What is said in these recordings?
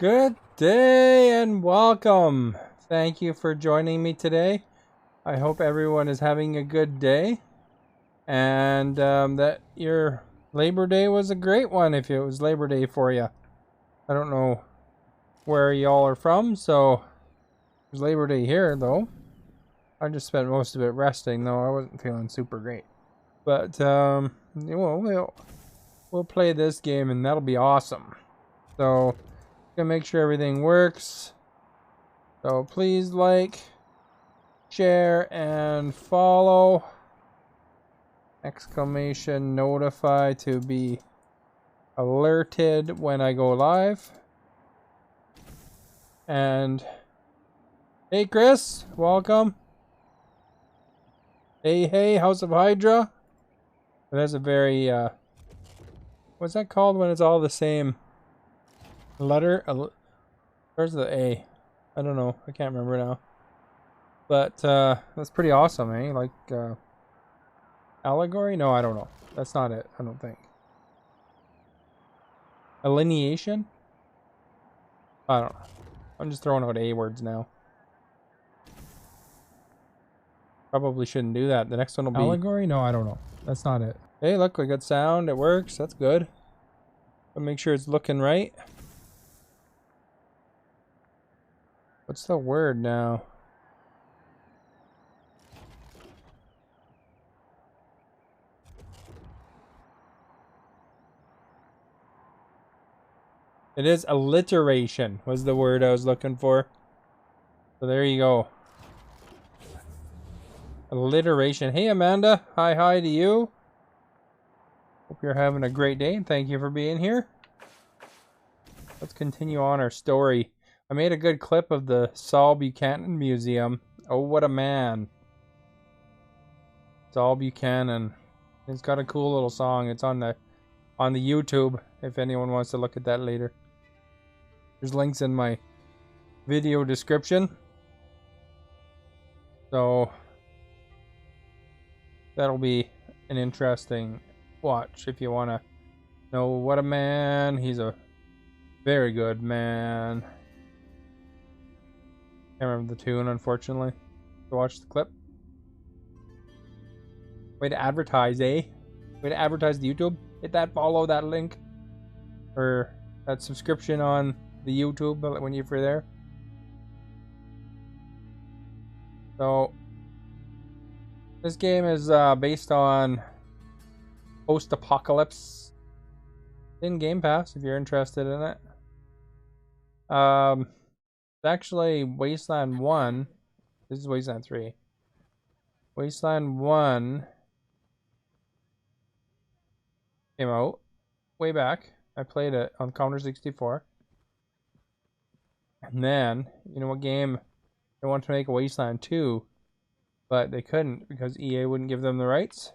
Good day and welcome. Thank you for joining me today. I hope everyone is having a good day and that your Labor Day was a great one if it was Labor Day for you. I don't know where y'all are from, so there's Labor Day here though. I just spent most of it resting though. I wasn't feeling super great. But we'll play this game and that'll be awesome. So gonna make sure everything works. So please like, share, and follow. Exclamation notify to be alerted when I go live. And hey Chris, welcome. Hey, House of Hydra. That's a very what's that called when it's all the same letter? Where's the A? I don't know. I can't remember now. But that's pretty awesome, eh? Like allegory? No, I don't know. That's not it. I don't think. Alineation? I don't know. I'm just throwing out A words now. Probably shouldn't do that. The next one will be allegory? No, I don't know. That's not it. Hey, look, we got sound. It works. That's good. But make sure it's looking right. What's the word now? It is alliteration was the word I was looking for. So there you go. Alliteration. Hey Amanda. Hi to you. Hope you're having a great day and thank you for being here. Let's continue on our story. I made a good clip of the Saul Buchanan Museum. Oh, what a man. Saul Buchanan. It's got a cool little song. It's on the YouTube if anyone wants to look at that later. There's links in my video description. So that'll be an interesting watch if you want to know what a man. He's a very good man. Can't remember the tune, unfortunately. To watch the clip. Way to advertise, eh? Way to advertise the YouTube. Hit that follow, that link, or that subscription on the YouTube when you're there. So this game is based on post-apocalypse. In Game Pass if you're interested in it. It's actually Wasteland 1. This is Wasteland 3. Wasteland 1 came out way back. I played it on Counter 64. And then, you know what game? They wanted to make a Wasteland 2, but they couldn't because EA wouldn't give them the rights.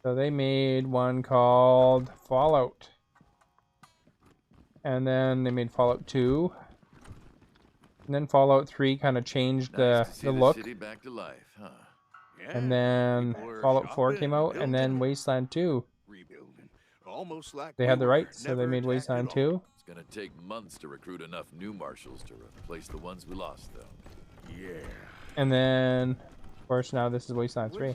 So they made one called Fallout. And then they made Fallout 2. And then Fallout 3 kind of changed the look. City back to life, huh? Yeah, And then Fallout 4 came out, and then Wasteland 2. Almost like They had the rights, so they made Wasteland 2. It's gonna take months to recruit enough new marshals to replace the ones we lost, though. Yeah. And then, of course, now this is Wasteland 3.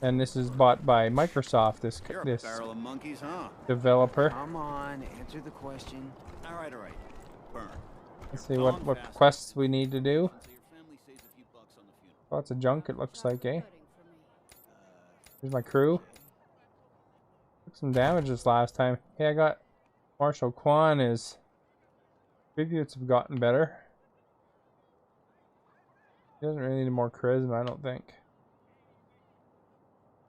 And this is bought by Microsoft, this Barrel of monkeys, huh? developer. Come on, answer the question. All right. Burn. Let's see what quests we need to do. Lots of junk, it looks like, eh? Here's my crew. Took some damage this last time. Hey, I got Marshal Kwan. His tributes have gotten better. He doesn't really need more charisma, I don't think.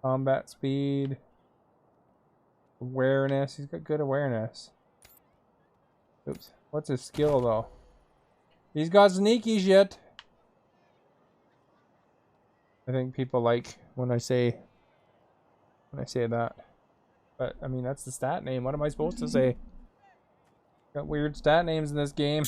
Combat speed. Awareness. He's got good awareness. Oops. What's his skill, though? He's got sneaky shit. I think people like when I say that. But, I mean, that's the stat name. What am I supposed to say? Got weird stat names in this game.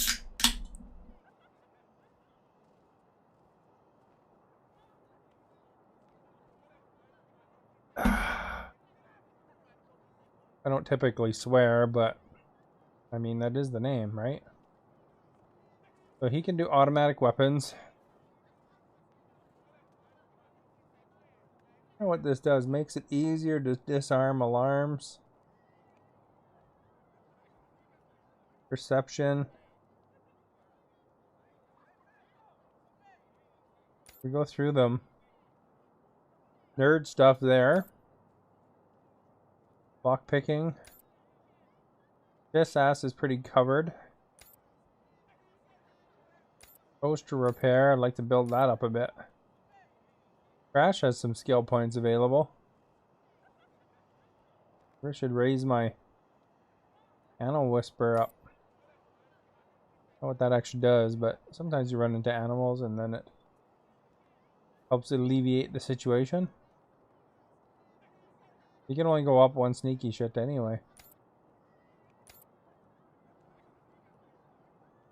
I don't typically swear, but I mean, that is the name, right? So he can do automatic weapons. I know what this does. Makes it easier to disarm alarms. Perception. We go through them. Nerd stuff there. Lockpicking. This ass is pretty covered. Poster repair. I'd like to build that up a bit. Crash has some skill points available. I should raise my animal whisper up. I don't know what that actually does, but sometimes you run into animals and then it helps alleviate the situation. You can only go up one sneaky shit anyway.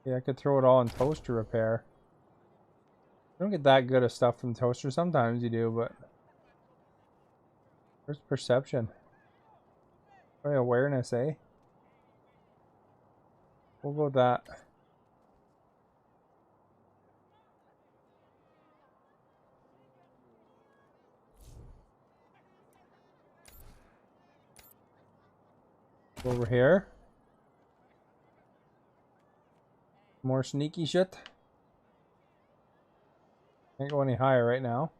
Yeah, I could throw it all in toaster repair. I don't get that good of stuff from toaster. Sometimes you do, but where's perception? Probably awareness, eh? We'll go with that. Over here. More sneaky shit. Can't go any higher right now.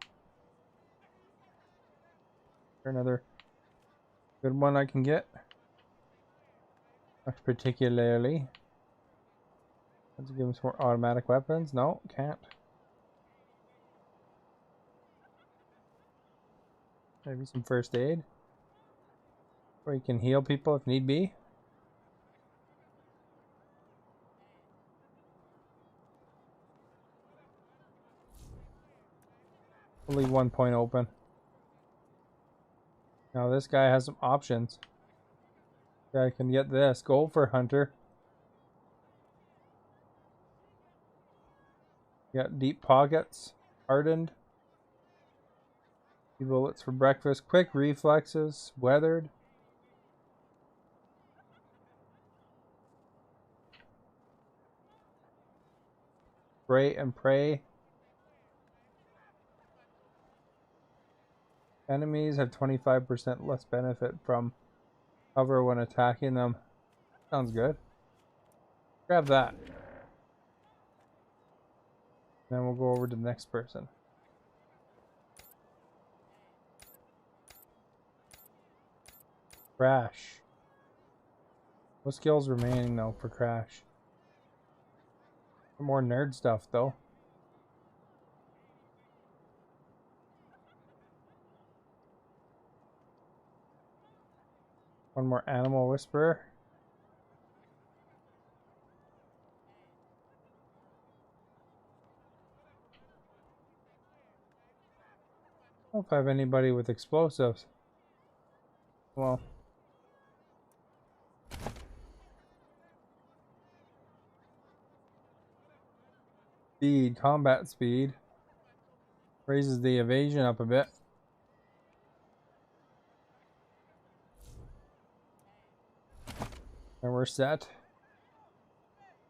Another good one I can get. Not particularly. Let's give him some more automatic weapons. No, can't. Maybe some first aid. Where you can heal people if need be. We'll leave one point open. Now this guy has some options. Yeah, I can get this. Gold for Hunter. Got deep pockets. Hardened. Bullets for breakfast. Quick reflexes. Weathered. Spray and pray. Enemies have 25% less benefit from cover when attacking them. Sounds good. Grab that. Then we'll go over to the next person. Crash. No skills remaining though for Crash. More nerd stuff though. One more animal whisperer. I don't know if I have anybody with explosives. Well. Speed, combat speed. Raises the evasion up a bit. And we're set.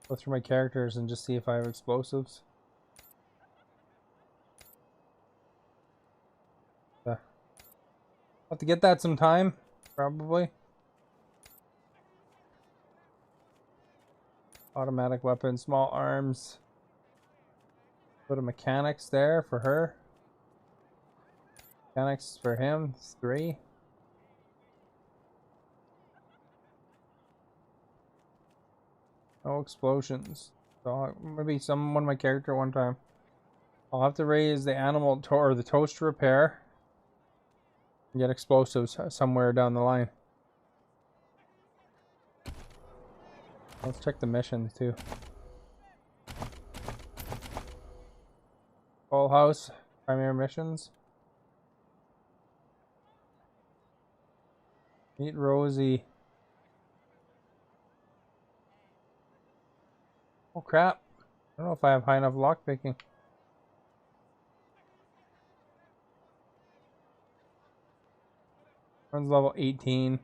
Go through my characters and just see if I have explosives. I'll have to get that sometime, probably. Automatic weapon, small arms. Put a mechanics there for her. Mechanics for him, 3. No explosions. So maybe one of my character one time. I'll have to raise the animal or the toast repair. And get explosives somewhere down the line. Let's check the missions too. Full house, primary missions. Meet Rosie. Oh crap. I don't know if I have high enough lockpicking. One's level 18.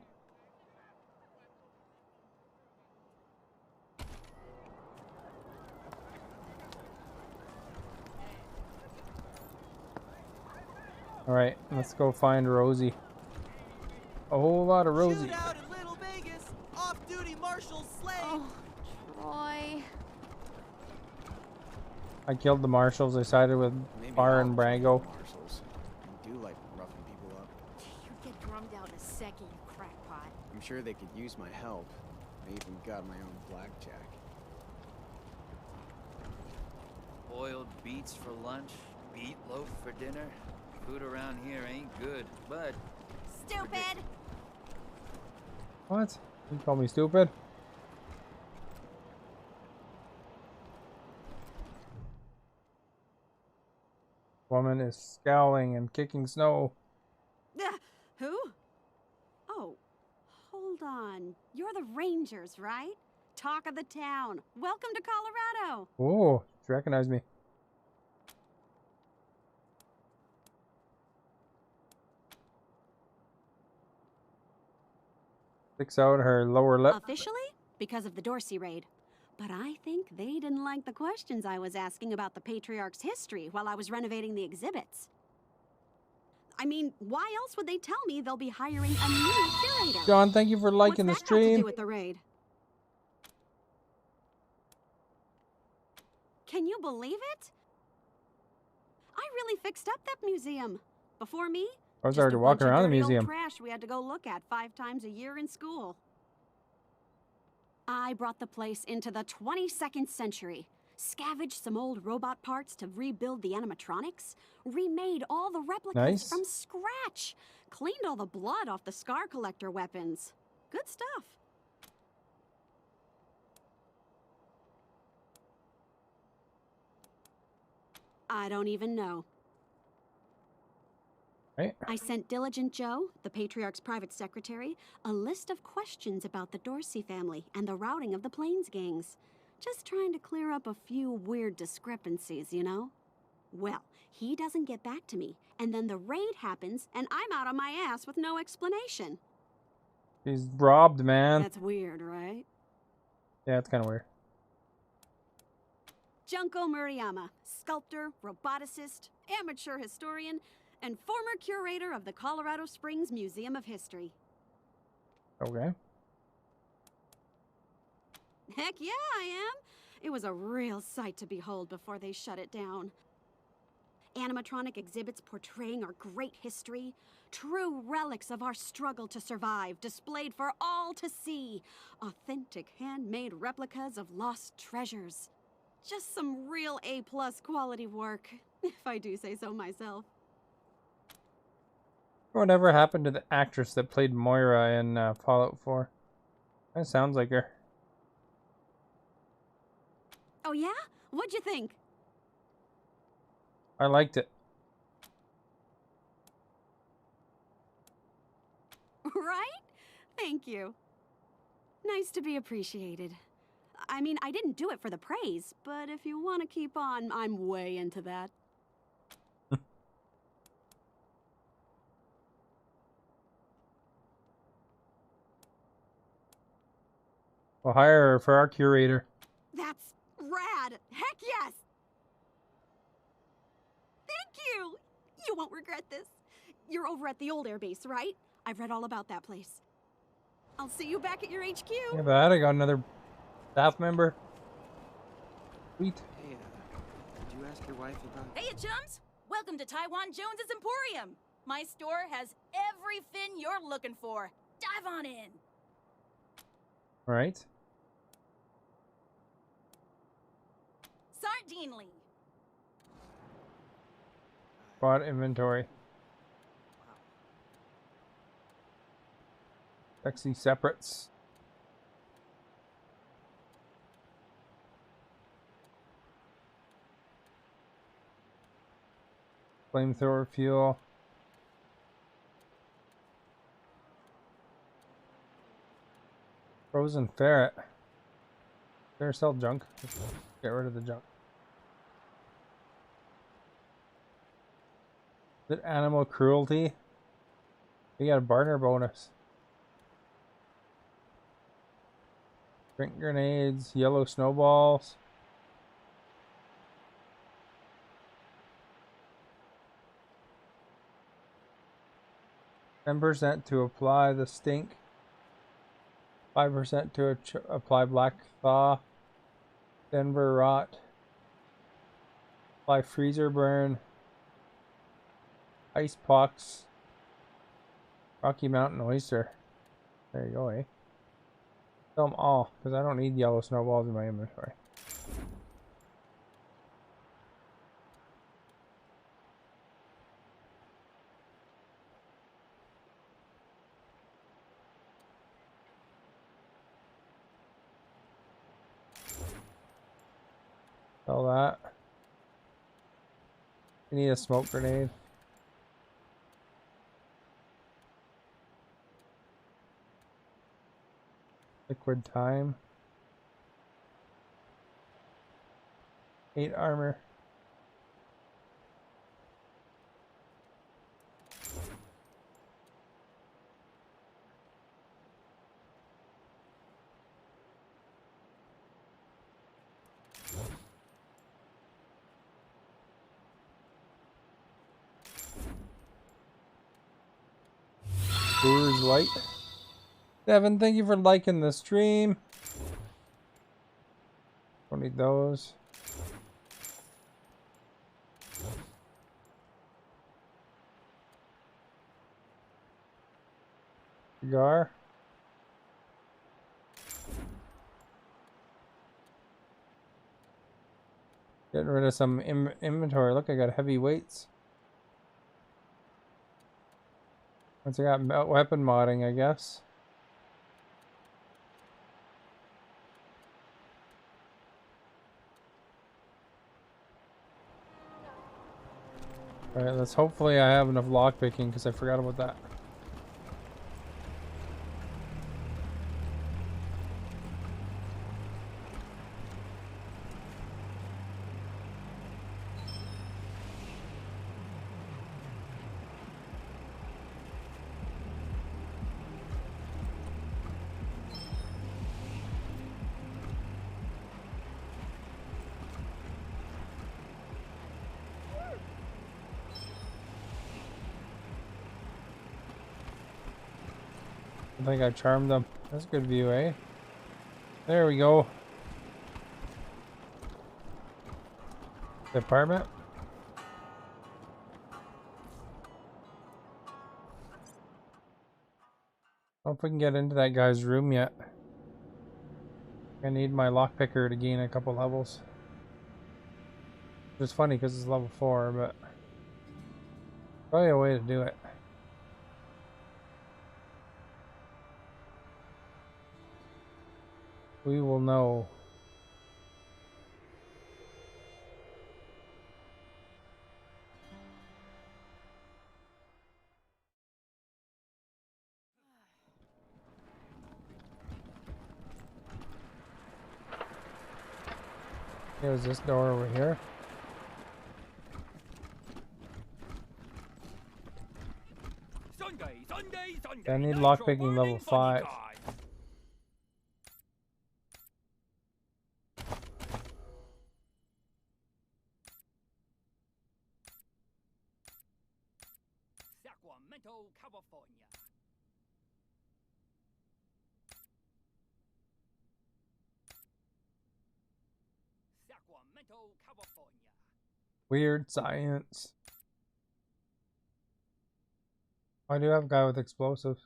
Alright, let's go find Rosie. A whole lot of Rosie. Shootout in Little Vegas. Off-duty marshals slain. Oh, Troy. I killed the marshals. I sided with Maybe Barr I'll and join Brango. the marshals. I do like roughing people up. You'd get drummed out in a second, you crackpot. I'm sure they could use my help. I even got my own blackjack. Boiled beets for lunch, beet loaf for dinner. Food around here ain't good, but Stupid! What? You call me stupid? Woman is scowling and kicking snow. Who? Oh, hold on. You're the Rangers, right? Talk of the town. Welcome to Colorado. Oh, she recognized me. Sticks out her lower lip. Officially, because of the Dorsey raid. But I think they didn't like the questions I was asking about the Patriarch's history while I was renovating the exhibits. I mean, why else would they tell me they'll be hiring a new curator? John, thank you for liking the What's that got to stream. do with the raid? Can you believe it? I really fixed up that museum. Before me, I was just already a walking bunch of around the dirty old museum. trash we had to go look at 5 times a year in school. I brought the place into the 22nd century, scavenged some old robot parts to rebuild the animatronics, remade all the replicas Nice. from scratch, cleaned all the blood off the scar collector weapons. Good stuff. I don't even know. Right? I sent Diligent Joe, the Patriarch's private secretary, a list of questions about the Dorsey family and the routing of the Plains gangs. Just trying to clear up a few weird discrepancies, you know? Well, he doesn't get back to me, and then the raid happens, and I'm out on my ass with no explanation. She's robbed, man. That's weird, right? Yeah, it's kind of weird. Junko Murayama, sculptor, roboticist, amateur historian, and former curator of the Colorado Springs Museum of History. Okay. Heck yeah, I am. It was a real sight to behold before they shut it down. Animatronic exhibits portraying our great history, true relics of our struggle to survive, displayed for all to see. Authentic handmade replicas of lost treasures. Just some real A-plus quality work, if I do say so myself. Whatever happened to the actress that played Moira in Fallout 4? That sounds like her. Oh yeah? What'd you think? I liked it. Right? Thank you. Nice to be appreciated. I mean, I didn't do it for the praise, but if you want to keep on, I'm way into that. We'll hire her for our curator. That's rad! Heck yes! Thank you! You won't regret this. You're over at the old airbase, right? I've read all about that place. I'll see you back at your HQ. Yeah, but I got another staff member. Sweet. Hey, did you ask your wife about... Hey, chums! Welcome to Taiwan Jones's Emporium. My store has every fin you're looking for. Dive on in. All right. Sardinely. Bought inventory. Sexy separates. Flamethrower fuel. Frozen ferret. There sell junk. Let's get rid of the junk. Is it animal cruelty? We got a barter bonus. Drink grenades, yellow snowballs. 10% to apply the stink. 5% to apply black thaw. Denver rot. Apply freezer burn. Ice pox. Rocky Mountain oyster. There you go, eh? Fill them all, because I don't need yellow snowballs in my inventory. Fill that. You need a smoke grenade. Liquid time. 8 armor. Brewer's Light. Devin, thank you for liking the stream. Don't need those. Cigar. Getting rid of some inventory. Look, I got heavy weights. Once I got weapon modding, I guess. Alright, let's hopefully I have enough lockpicking because I forgot about that. I think I charmed them. That's a good view, eh? There we go. The apartment. I don't know if we can get into that guy's room yet. I need my lockpicker to gain a couple levels. It's funny because it's level 4, but probably a way to do it. We will know. Here's this door over here. I need lockpicking level 5. Sacramento, California. Sacramento, California. Weird science. I do have a guy with explosives.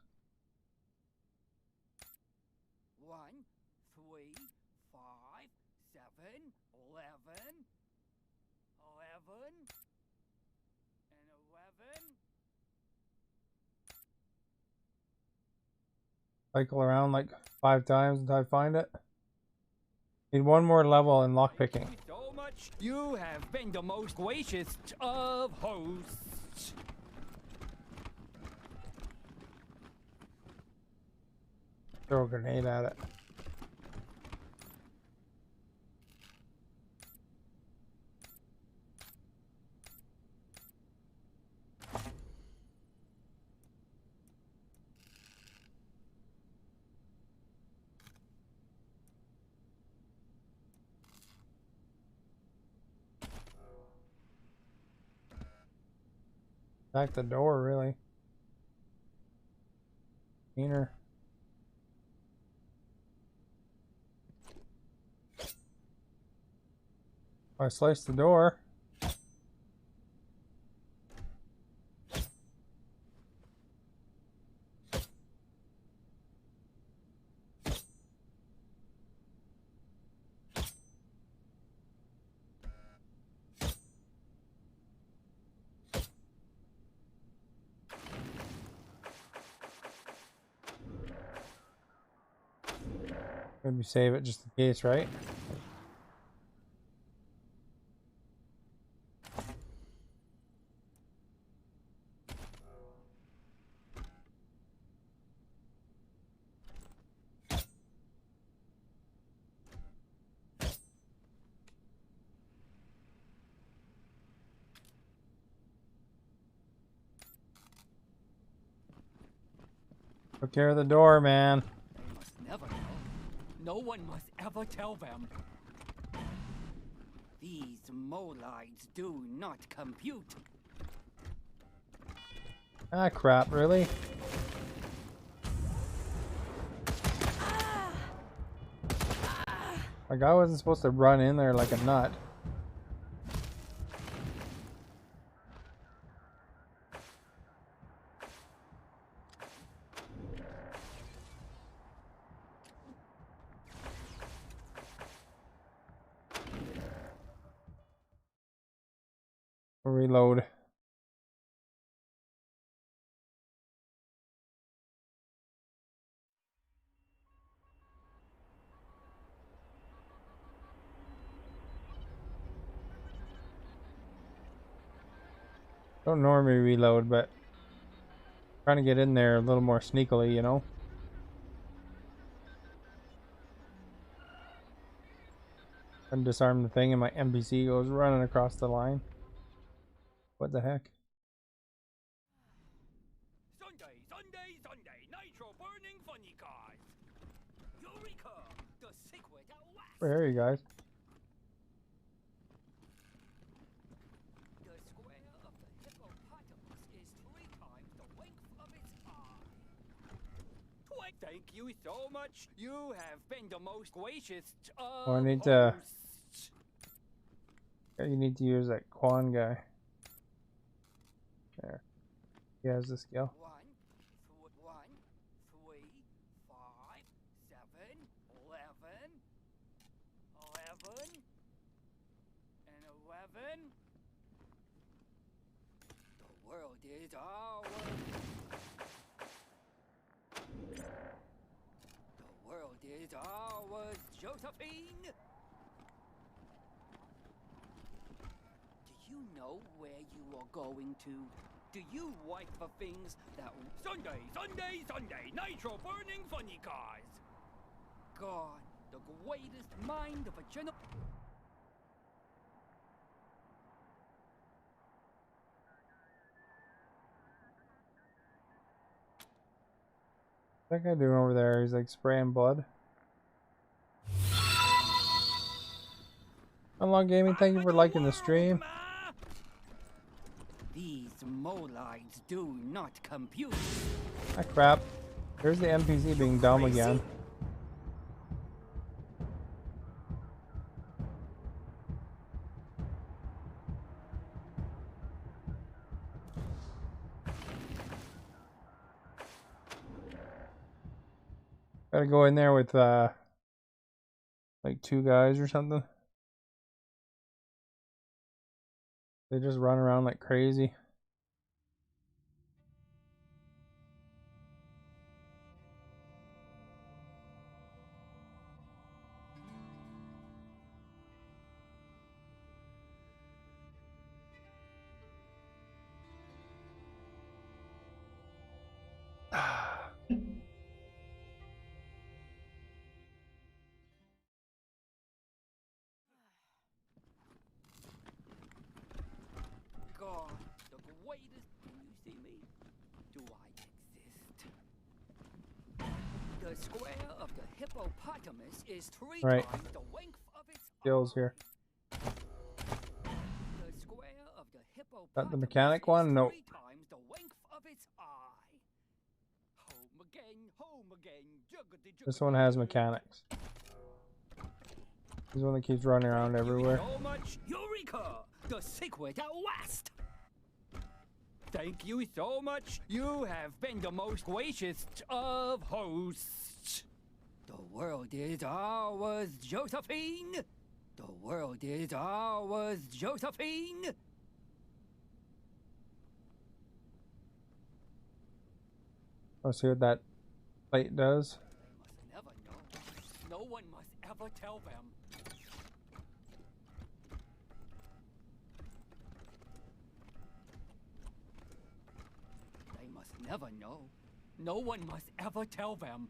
1, 3, 5, 7, 11, 11, and 11. Cycle around like 5 times until I find it. Need one more level in lockpicking. Thank you so much. You have been the most gracious of hosts. Throw a grenade at it. Back the door, really. Cleaner. I sliced the door. Maybe save it just in case, right? Took care of the door, man. They must never know. No one must ever tell them. These molides do not compute. Ah, crap, really? Like, I wasn't supposed to run in there like a nut. Reload. Don't normally reload, but trying to get in there a little more sneakily, you know? And disarm the thing and my NPC goes running across the line. What the heck? Sunday, Sunday, Sunday, nitro burning funny cars. Eureka! The secret at last. Where are you guys? The square of the hippopotamus is 3 times the length of its eye. Thank you so much. You have been the most gracious of Oh, I need to. hosts. You need to use that Quan guy. There. He has the skill. 1, 3, 5, 7, 11, 11, and 11. The world is ours. The world is ours, Josephine. Do you know where you are going to? Do you like the things that Sunday, Sunday, Sunday, nitro burning funny cars? God, the greatest mind of a general. What's that guy doing over there? He's like spraying blood. Unlock Gaming, thank you for liking the stream. These molides do not compute. Ah, crap. There's the NPC being dumb again. Gotta go in there with like 2 guys or something. They just run around like crazy. God, the greatest. Can you see me? Do I exist? The square of the hippopotamus is 3 Right. times the length of its Skills eye. here. The square of the hippopotamus That the mechanic one? is No. 3 times the length of its eye. Home again, This one has mechanics. He's the one that keeps running around everywhere. So much, Eureka! The secret at last! Thank you so much. You have been the most gracious of hosts. The world is ours, Josephine. The world is ours, Josephine. Let's see what that plate does. They must never know. No one must ever tell them. They must never know. No one must ever tell them.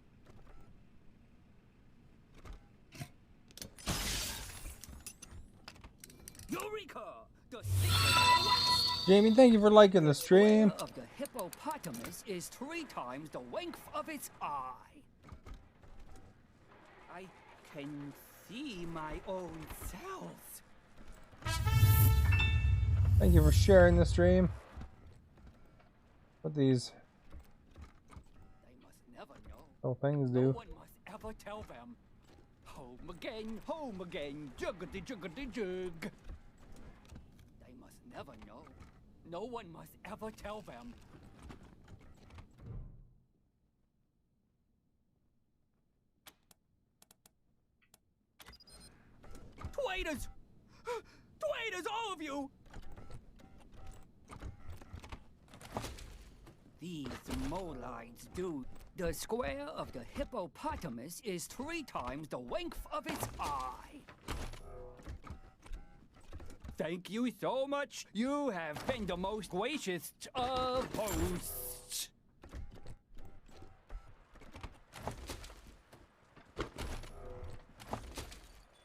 Eureka! The secret Jamie, thank you for liking the stream. of the hippopotamus is 3 times the length of its eye. I can see my own cells. Thank you for sharing the stream. What these They must never know. little things No do. one must ever tell them. Home again, juggity juggity jug. They must never know. No one must ever tell them. Traitors! Traitors, all of you! These molides do. The square of the hippopotamus is 3 times the length of its eye. Thank you so much. You have been the most gracious of hosts.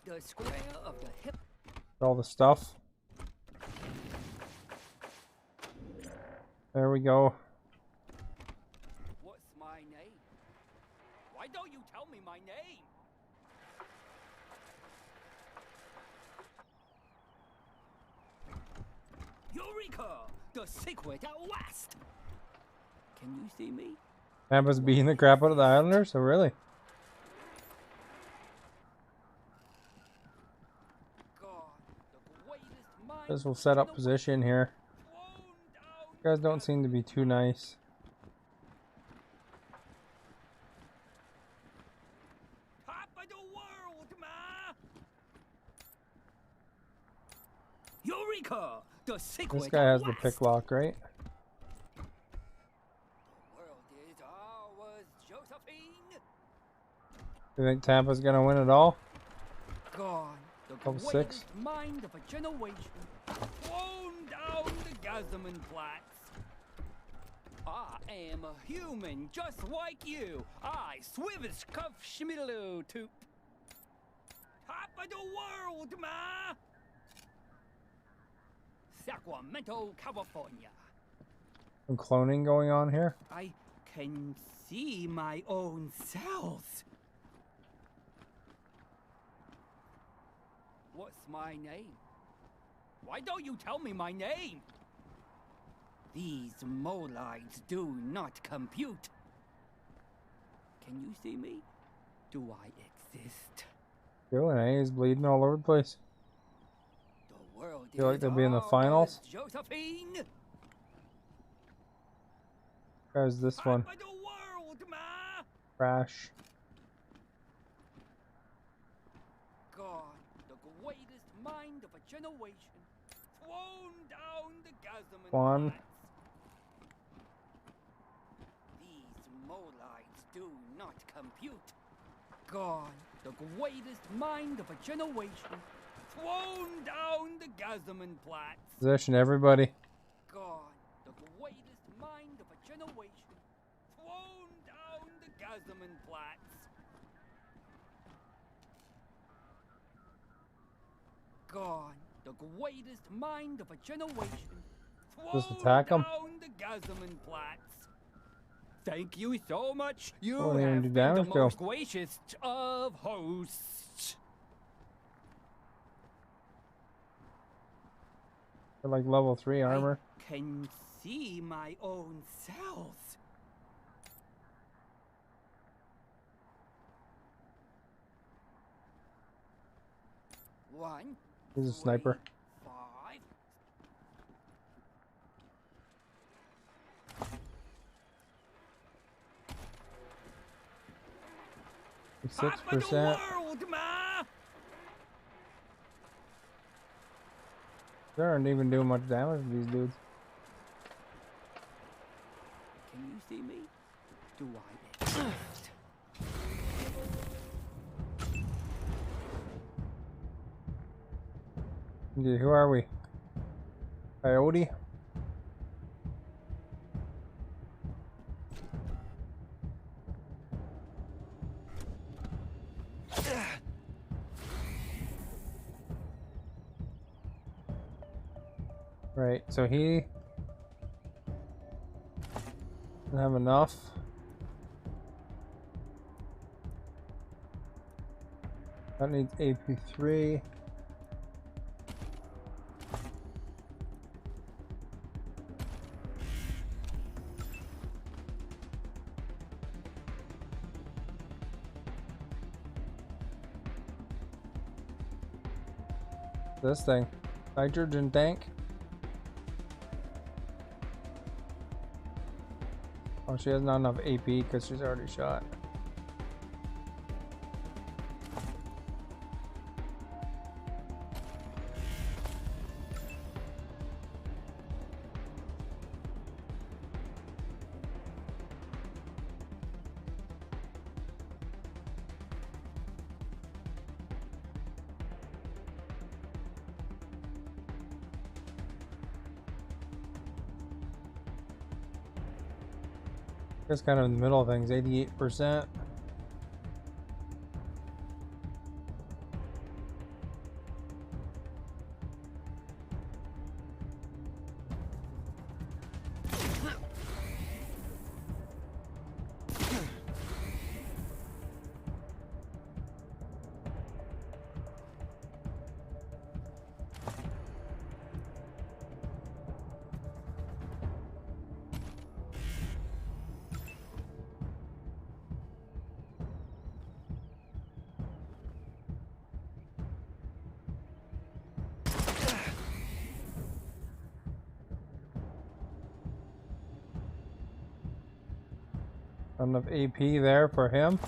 The square of the hip. All the stuff. There we go. What's my name? Why don't you tell me my name? Eureka! The secret at last! Can you see me? Tampa's beating the crap out of the Islanders? Oh, really? God, the greatest mind This will set up position here. thrown down. You guys don't seem to be too nice. Top of the world, ma! Eureka! The secret This guy has at the last. pick lock, right? The world is ours, Josephine. You think Tampa's gonna win it all? Gone. The Level greatest 6. mind of a generation. Thrown down the Gazaman Platz. I am a human just like you. I swivis cuff schmiddle toop. Top of the world, ma! Sacramento, California. Some cloning going on here. I can see my own cells. What's my name? Why don't you tell me my name? These molides do not compute. Can you see me? Do I exist? Doing it. He's bleeding all over the place. The world Feel like is they'll be in the ours, finals? Josephine. Guys, this one. Top of the world, ma! Crash. God, the greatest mind of a generation, thrown down the Gazaman One. Platz. These molides do not compute. God, the greatest mind of a generation, thrown down the Gazaman Platz. Position, everybody. God, the greatest mind of a generation, thrown down the Gazaman Platz. God, the greatest mind of a generation, Just thrown attack 'em. down the Gazaman Platz. Thank you so much. You Won't even have do been damage the to 'em. most gracious of hosts. They're like level 3 armor. I can see my own cells. 1, He's a sniper. 5. 6%. World, ma! They aren't even doing much damage to these dudes. Can you see me? Do I? Dude, who are we? Coyote? Right, so he doesn't have enough. That needs AP3. This thing, nitrogen tank. Oh, she has not enough AP because she's already shot. Just kind of in the middle of things, 88%. Not enough AP there for him.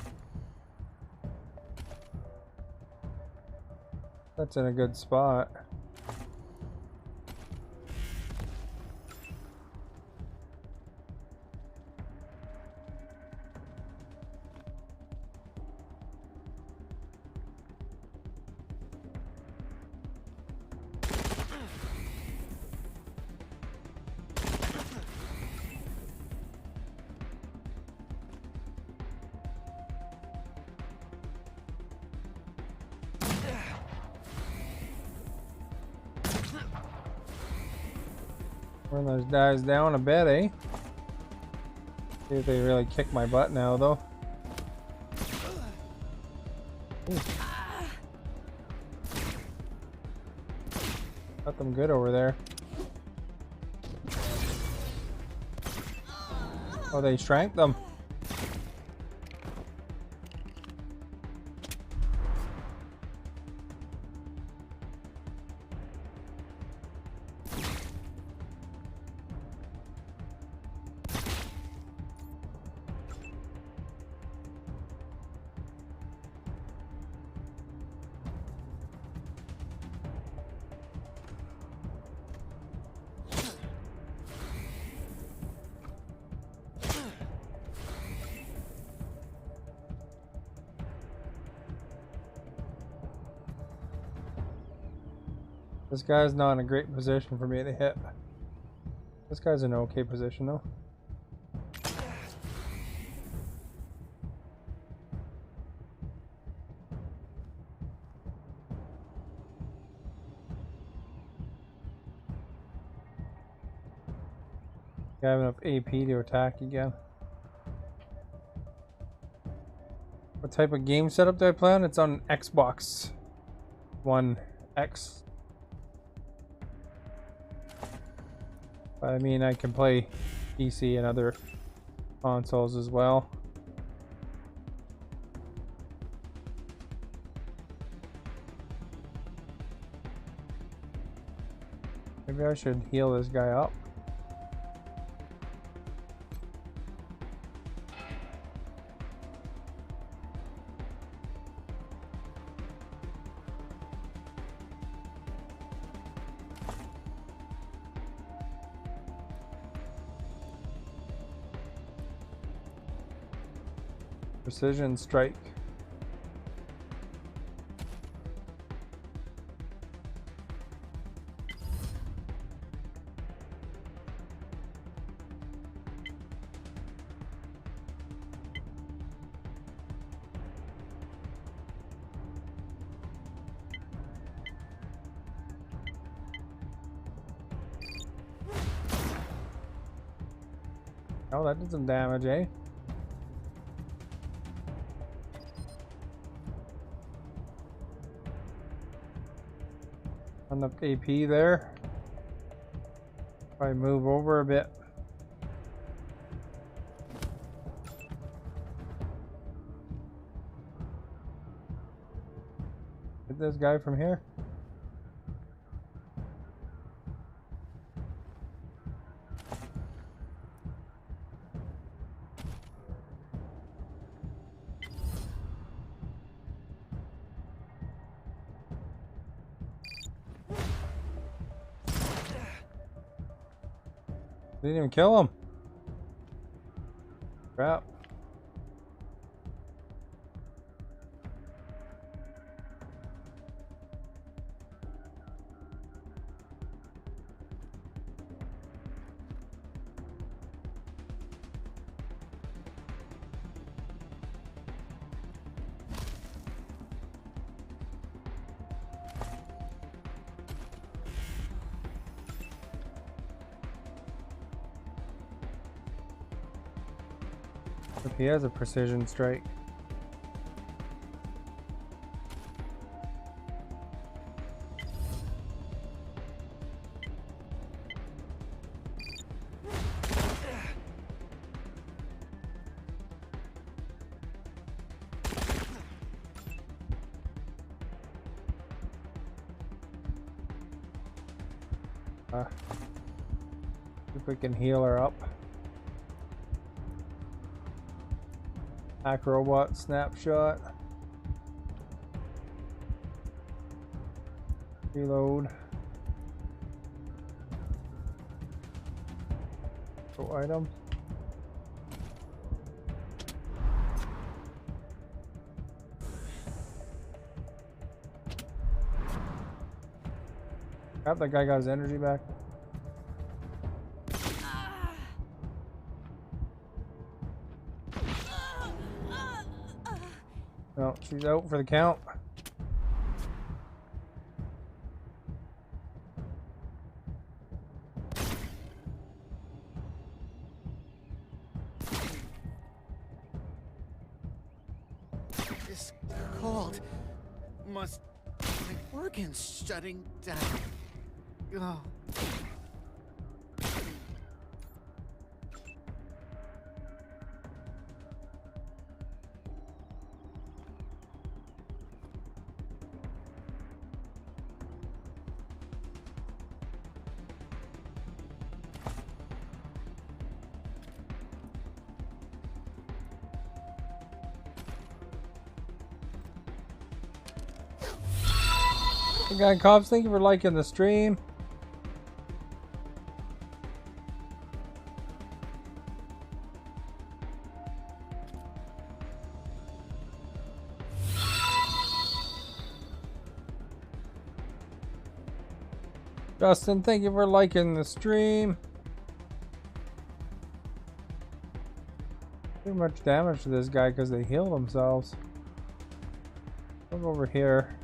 That's in a good spot. Run those guys down a bit, eh? See if they really kick my butt now, though. Ooh. Got them good over there. Oh, they shrank them. This guy's not in a great position for me to hit. This guy's in an okay position though. I have enough AP to attack again. What type of game setup do I play on? It's on Xbox One X. I mean, I can play PC and other consoles as well. Maybe I should heal this guy up. Precision strike. Oh, that did some damage, eh? Enough AP there. If I move over a bit. Hit this guy from here. Didn't even kill him. Crap. If he has a precision strike. See if we can heal her up. Hack robot snapshot. Reload. Go item. Crap, that guy got his energy back. No, she's out for the count. This cold must... My organs shutting down. Oh. Hey guy cops, thank you for liking the stream. Justin, thank you for liking the stream. Too much damage to this guy because they heal themselves. Look over here.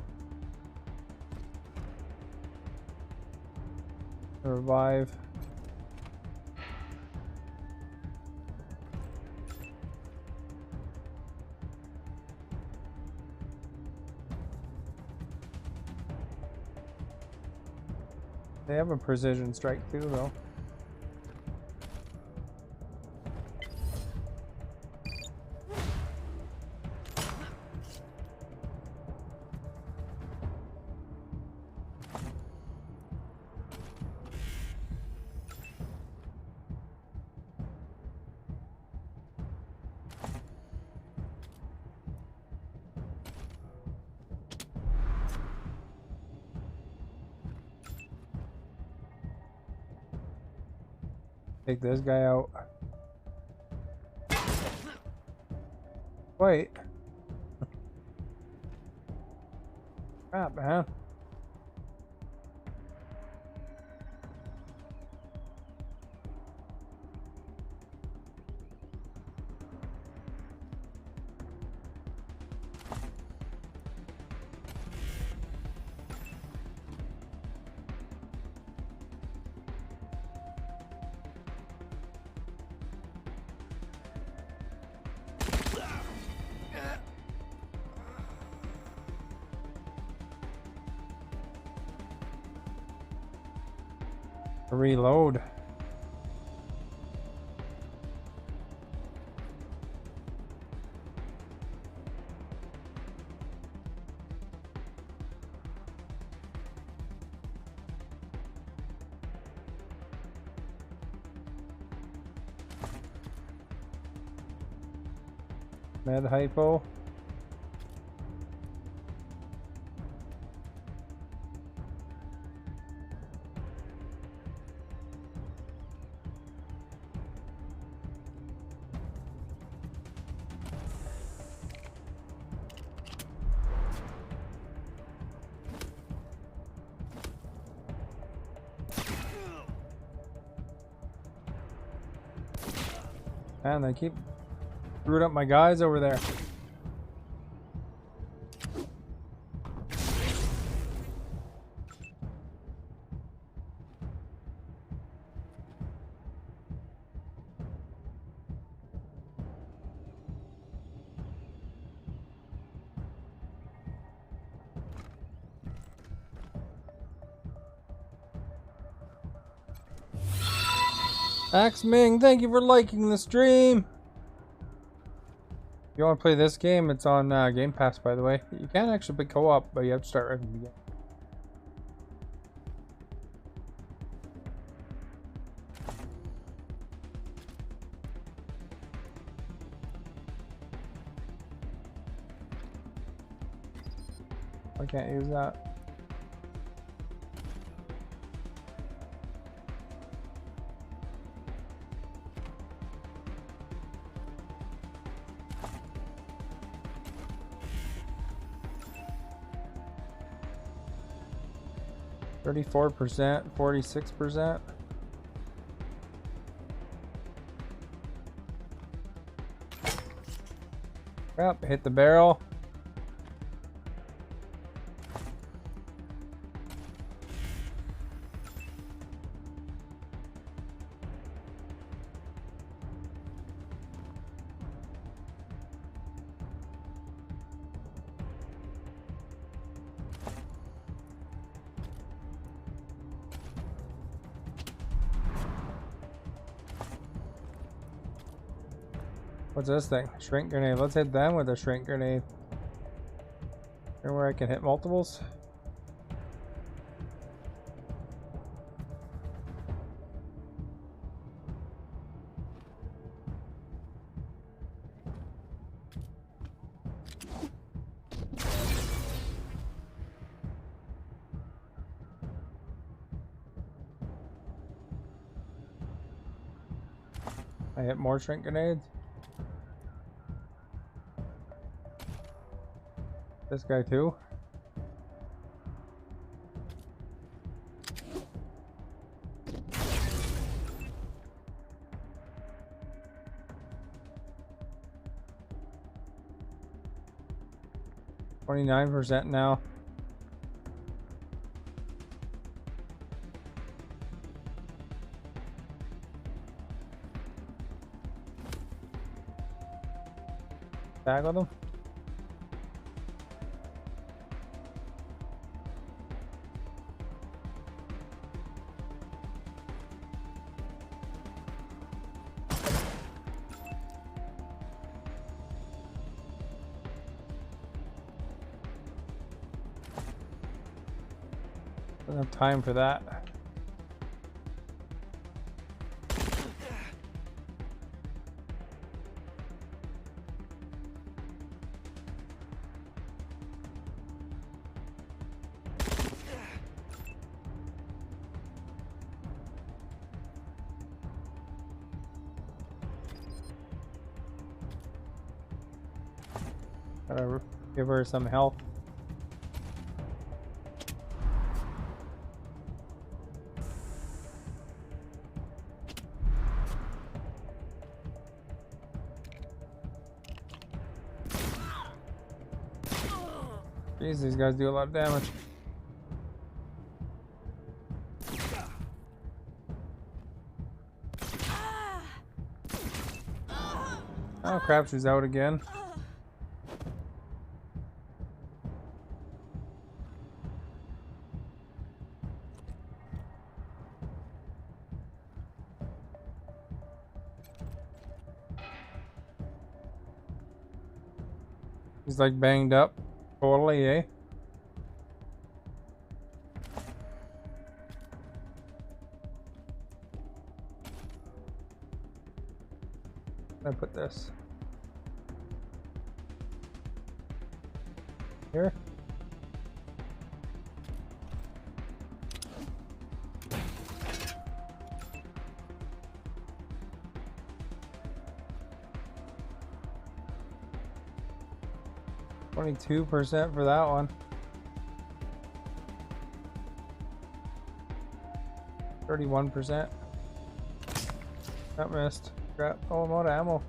Revive. They have a precision strike too, though. Take this guy out. Wait. Crap, man. Reload. Med hypo. Man, they keep screwing up my guys over there. Axe Ming, thank you for liking the stream. If you want to play this game, it's on Game Pass, by the way. You can actually play co-op, but you have to start right from the beginning. I can't use that. %, 46%. Crap, hit the barrel. What's this thing? Shrink grenade. Let's hit them with a shrink grenade. Here where I can hit multiples. I hit more shrink grenades. This guy too. %, now. Tag with them. Don't have time for that. Gotta give her some health. Jeez, these guys do a lot of damage. Oh crap, she's out again. He's like banged up totally, eh? I put this here. $22% for that one. 31%. That missed. Crap. Oh, I'm out of ammo.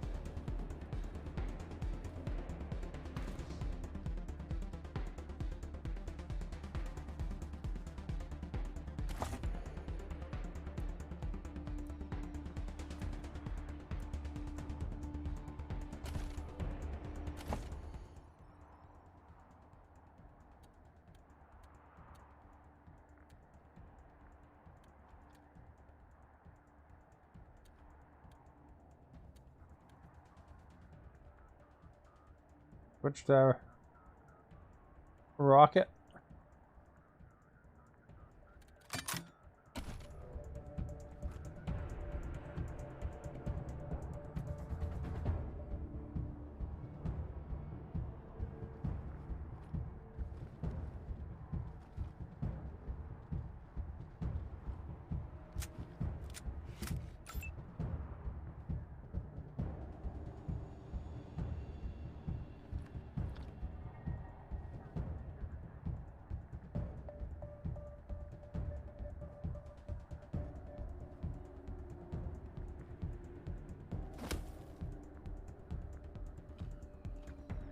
Switch to rocket.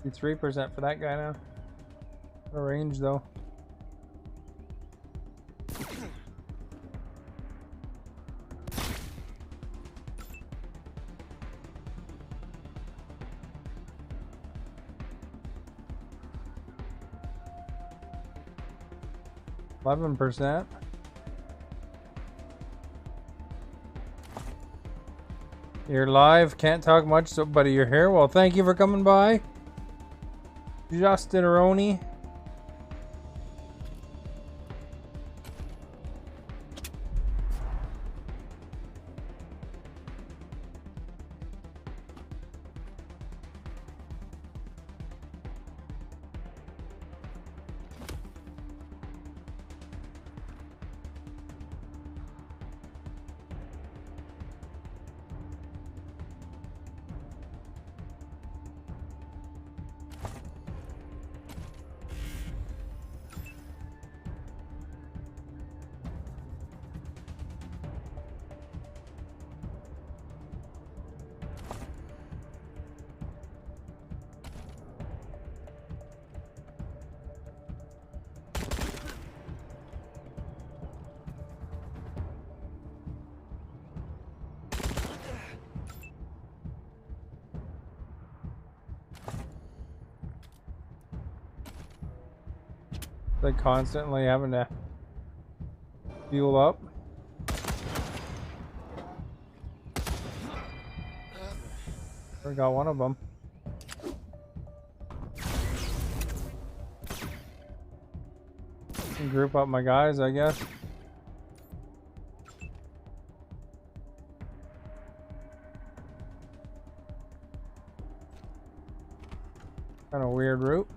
And 3% for that guy now. No range though. %. You're live, can't talk much, so buddy, you're here. Well, thank you for coming by. Justin Aroni. Like constantly having to fuel up. We got one of them. Group up my guys, I guess. Kind of weird route.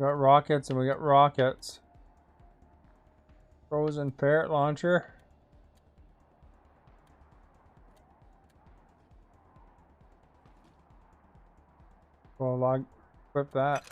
We got rockets and we got rockets. Frozen ferret launcher. Well, log, equip that.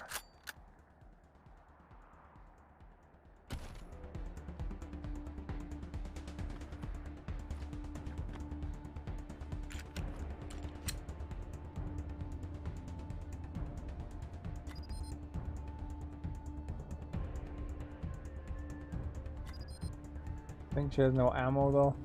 I think she has no ammo though.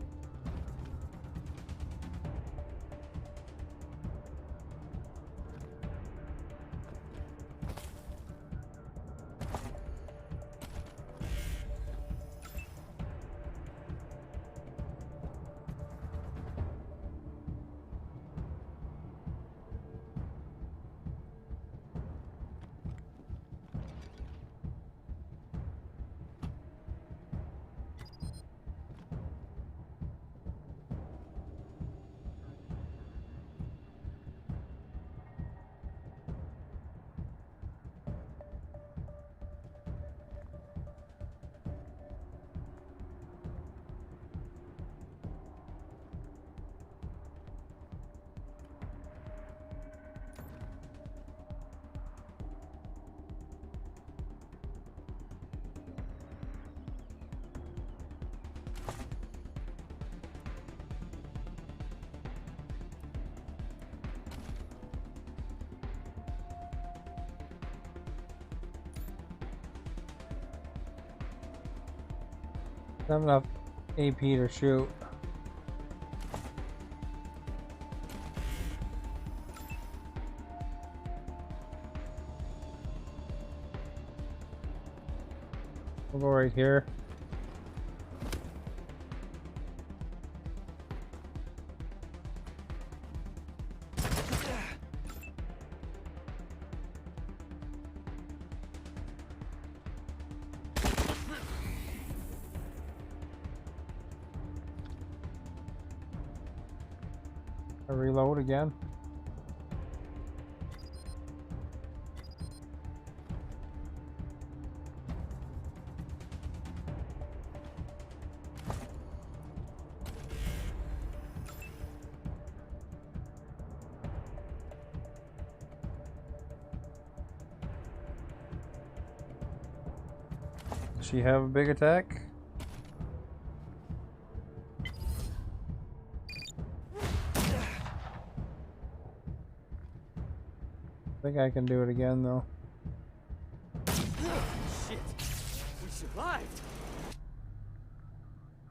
Not enough AP to shoot. We'll go right here. I reload again. Does she have a big attack? I think I can do it again though. Shit! We survived!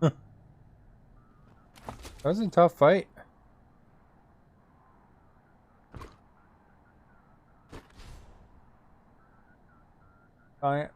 That was a tough fight. Science.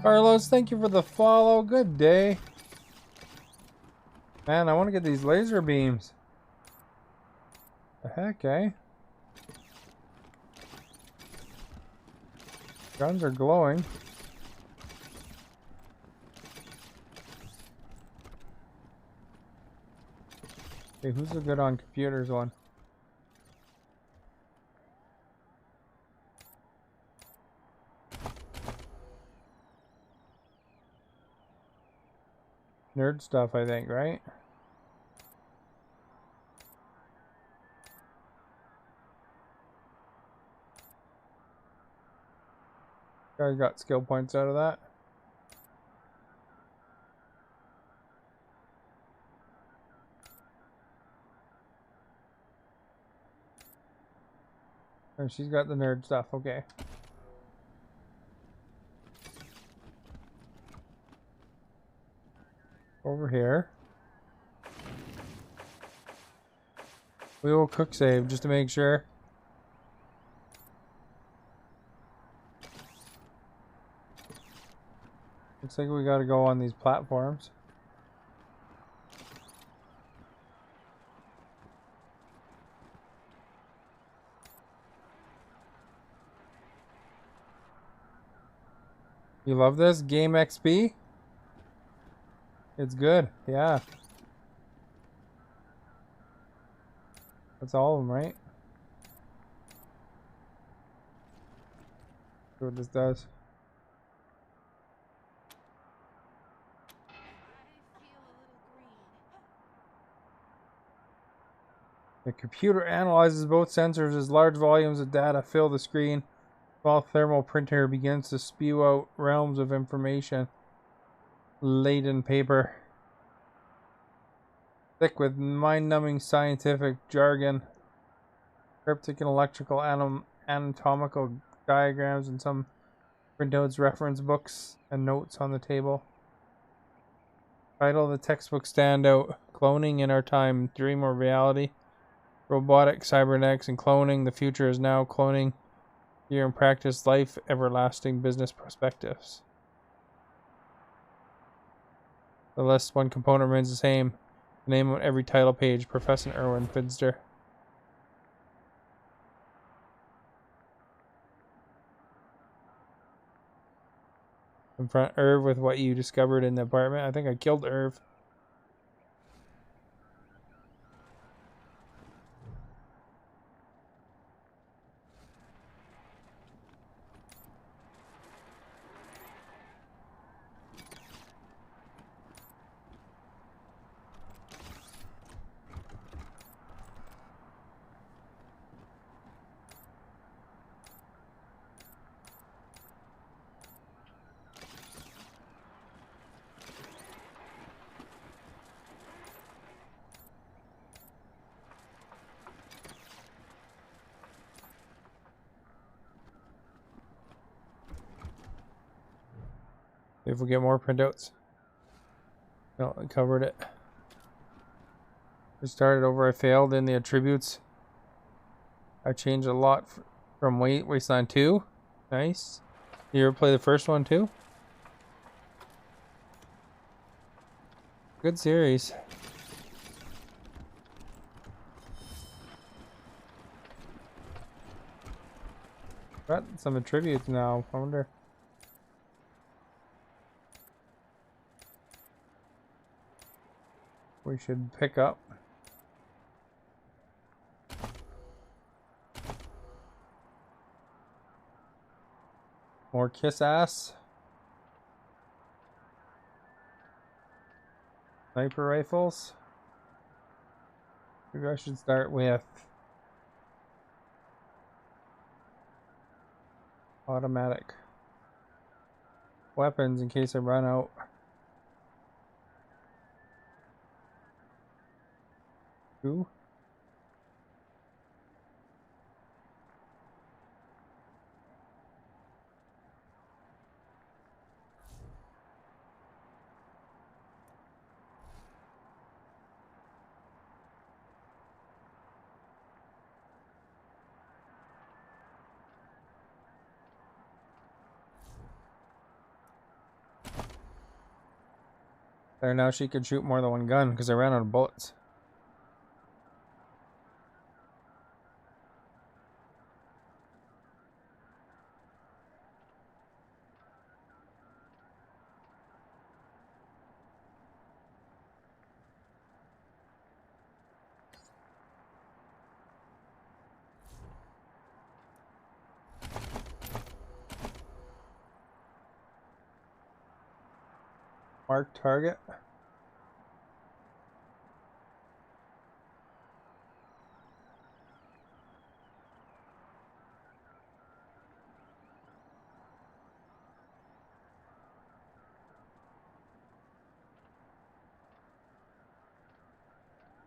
Carlos, thank you for the follow. Good day. Man, I want to get these laser beams. The heck, eh? Guns are glowing. Okay, who's the good on computers one? Nerd stuff, I think, right? Guys got skill points out of that. Oh, she's got the nerd stuff, okay. Over here. We will quick save just to make sure. Looks like we gotta go on these platforms. You love this? Game XP? It's good, yeah. That's all of them, right? See what this does. The computer analyzes both sensors as large volumes of data fill the screen, while thermal printer begins to spew out realms of information. Laden paper. Thick with mind-numbing scientific jargon, cryptic and electrical anatomical diagrams, and some printouts, reference books, and notes on the table. Title of the textbook stand out. Cloning in our time, dream or reality. Robotic, cybernetics, and cloning. The future is now. Cloning here in practice. Life, everlasting business perspectives. The list, one component remains the same. The name on every title page, Professor Erwin Finster. Confront Irv with what you discovered in the apartment. I think I killed Irv. If we get more printouts. No, I covered it. We started over. I failed in the attributes. I changed a lot from Wasteland 2. Nice. You ever play the first one too? Good series. Got some attributes now. I wonder. We should pick up. More kiss ass. Sniper rifles. Maybe I should start with automatic weapons in case I run out. Two. There, now she can shoot more than one gun because I ran out of bullets. Mark target.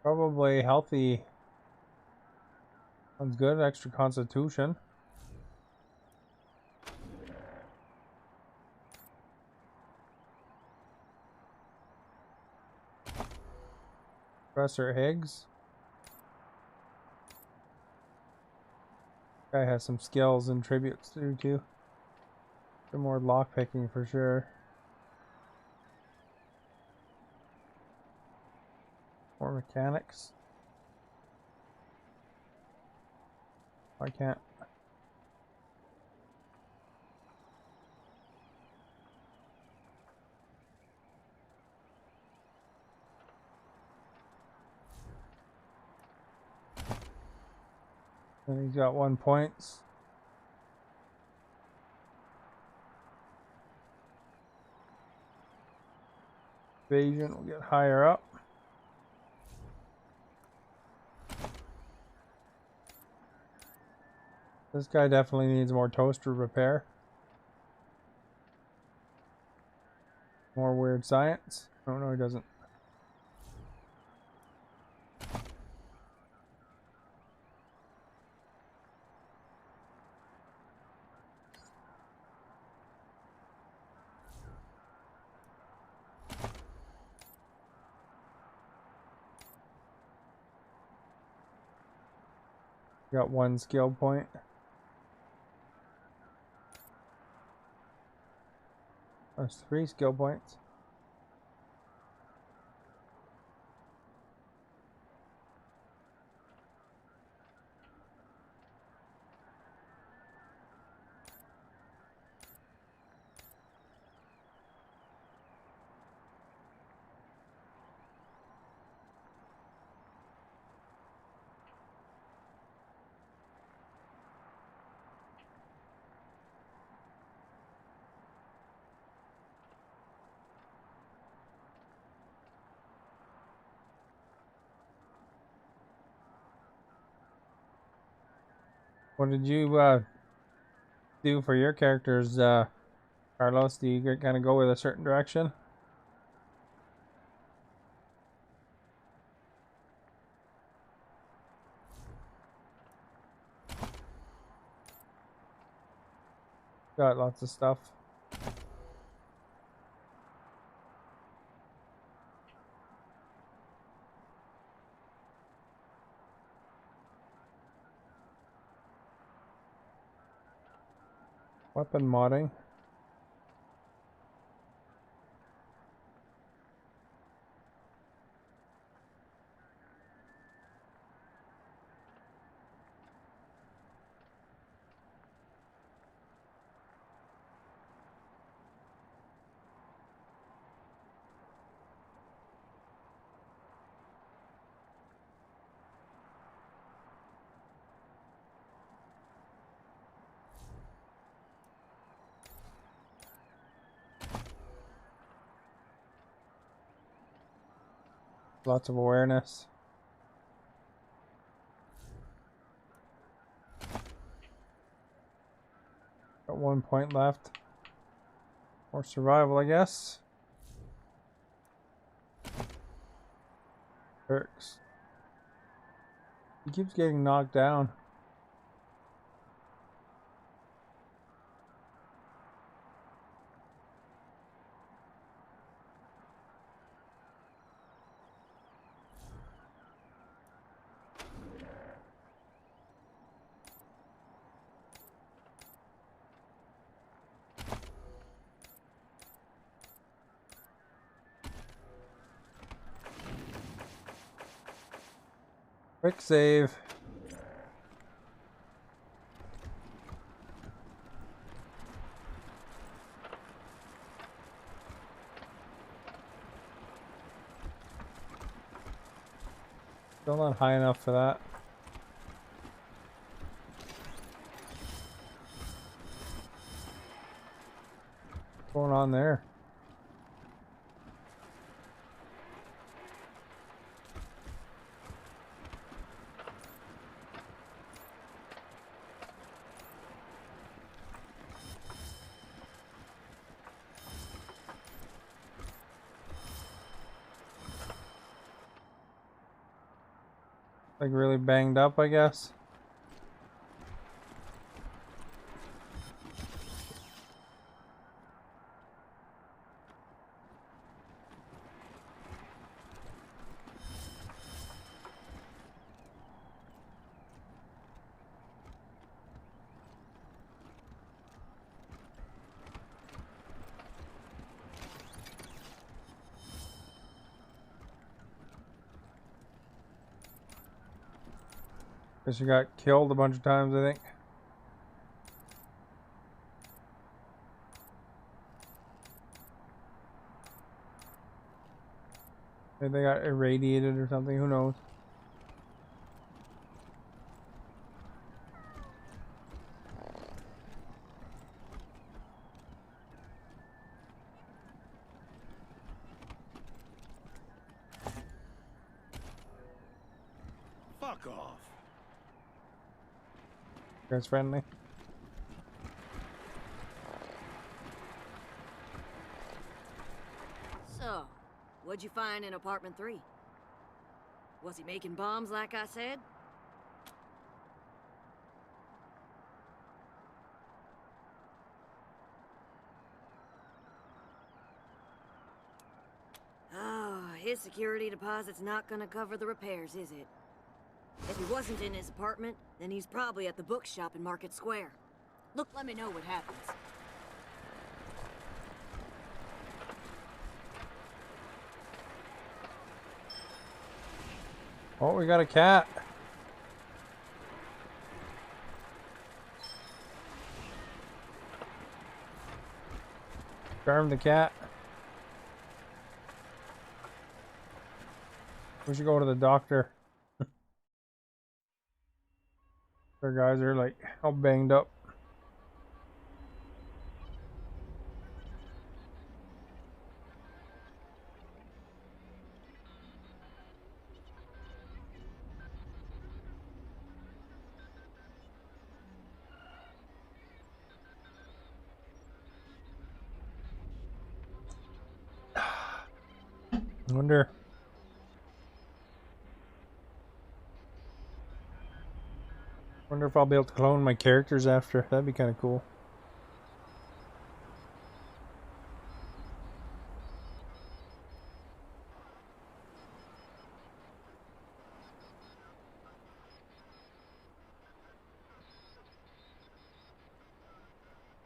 Probably healthy. Sounds good. Extra constitution. Professor Higgs. Guy has some skills and tributes to do too. Some more lockpicking for sure. More mechanics. I can't. And he's got 1 point. Evasion will get higher up. This guy definitely needs more toaster repair. More weird science. Oh no, he doesn't. Got 1 skill point. There's 3 skill points. What did you do for your characters, Carlos? Do you kind of go with a certain direction? Got lots of stuff. Weapon modding. Lots of awareness. Got 1 point left. More survival, I guess. Perks. He keeps getting knocked down. Quick save. Still not high enough for that. What's going on there? Like really banged up, I guess. Because she got killed a bunch of times, I think. Maybe they got irradiated or something, who knows. Fuck off. Guys friendly. So, what'd you find in apartment 3? Was he making bombs like I said? Oh, his security deposit's not gonna cover the repairs, is it? If he wasn't in his apartment, then he's probably at the bookshop in Market Square. Look, let me know what happens. Oh, we got a cat. Charm the cat. We should go to the doctor. Our guys are like all banged up. Wonder if I'll be able to clone my characters after. That'd be kind of cool.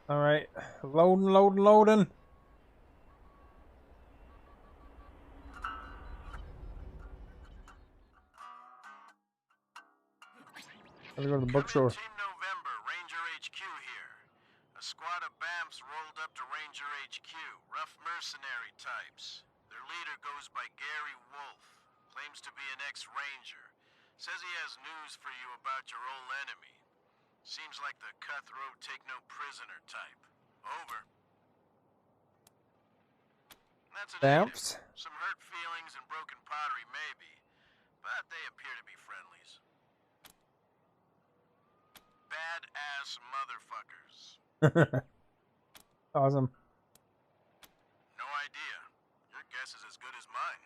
All right, loading. Gotta go to the bookstore. Team November, Ranger HQ here. A squad of BAMPs rolled up to Ranger HQ. Rough mercenary types. Their leader goes by Gary Wolf. Claims to be an ex-Ranger. Says he has news for you about your old enemy. Seems like the cutthroat take-no-prisoner type. Over. That's a BAMPs? negative. Some hurt feelings and broken pottery maybe, but they appear to be friendlies. Badass motherfuckers. Awesome. No idea. Your guess is as good as mine.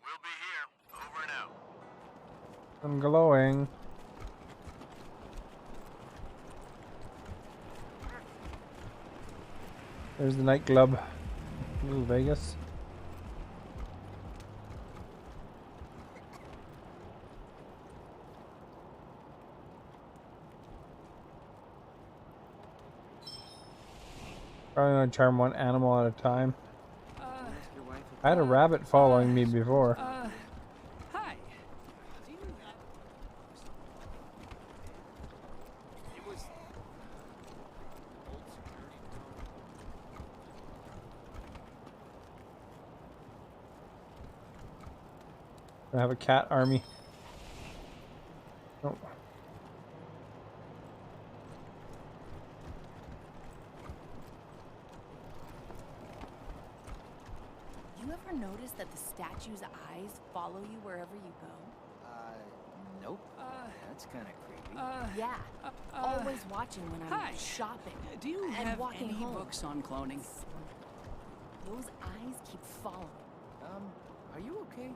We'll be here. Over and out. I'm glowing. There's the nightclub. Little Vegas. Probably gonna charm one animal at a time. I had a rabbit following me before. Hi. I have a cat army. Oh. You ever notice that the statue's eyes follow you wherever you go? Nope. That's kind of creepy. Yeah. Always watching when I'm Hi. shopping. Do you and have walking any home. books on cloning? Those eyes keep following. Are you okay?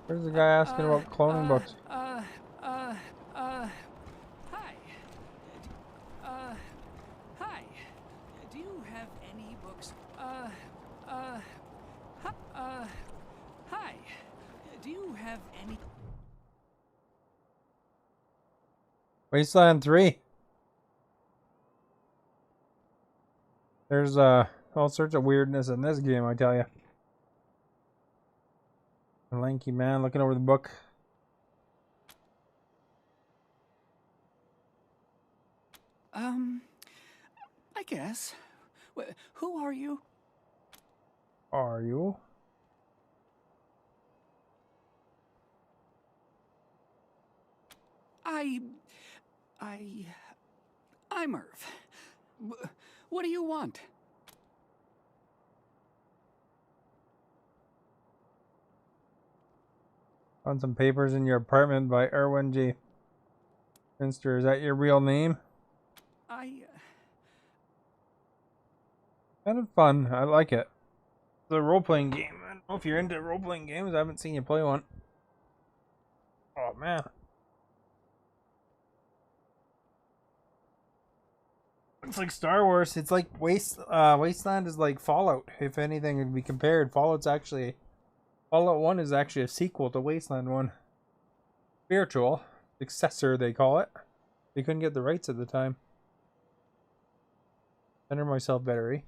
Where's the guy asking about cloning books? Hi. Hi. Do you have any books? Hi. Do you have any? Wasteland 3. There's all sorts of weirdness in this game, I tell you. A lanky man looking over the book. I guess. Who are you? Are you? I'm Irv. What do you want? Found some papers in your apartment by Erwin J. Finster. Is that your real name? Kind of fun. I like it. It's a role-playing game. I don't know if you're into role-playing games. I haven't seen you play one. Oh, man. It's like Star Wars. It's like Wasteland is like Fallout. If anything would be compared, Fallout 1 is actually a sequel to Wasteland 1. Spiritual successor, they call it. They couldn't get the rights at the time. Enter myself battery.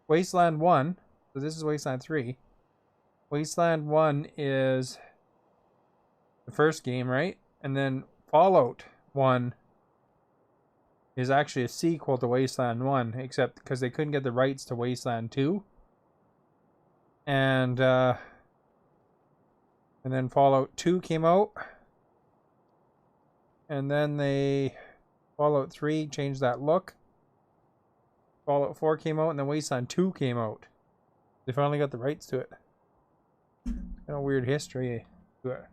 Wasteland 1. So this is Wasteland 3. Wasteland 1 is the first game, right? And then Fallout 1 is actually a sequel to Wasteland 1, except because they couldn't get the rights to Wasteland 2. And then Fallout 2 came out. And then Fallout 3 changed that look. Fallout 4 came out, and then Wasteland 2 came out. They finally got the rights to it. Kind of weird history to it.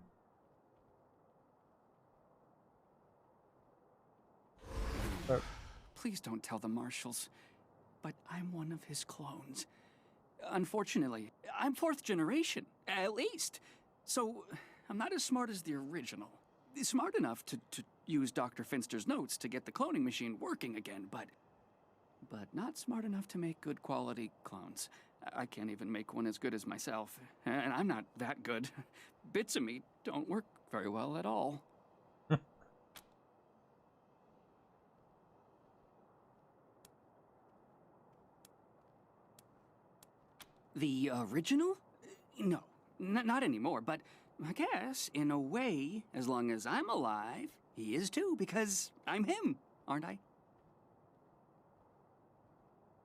Please don't tell the marshals, but I'm one of his clones. Unfortunately, I'm 4th generation, at least. So, I'm not as smart as the original. Smart enough to use Dr. Finster's notes to get the cloning machine working again, but not smart enough to make good quality clones. I can't even make one as good as myself, and I'm not that good. Bits of me don't work very well at all. The original? No, not anymore, but I guess, in a way, as long as I'm alive, he is too, because I'm him, aren't I?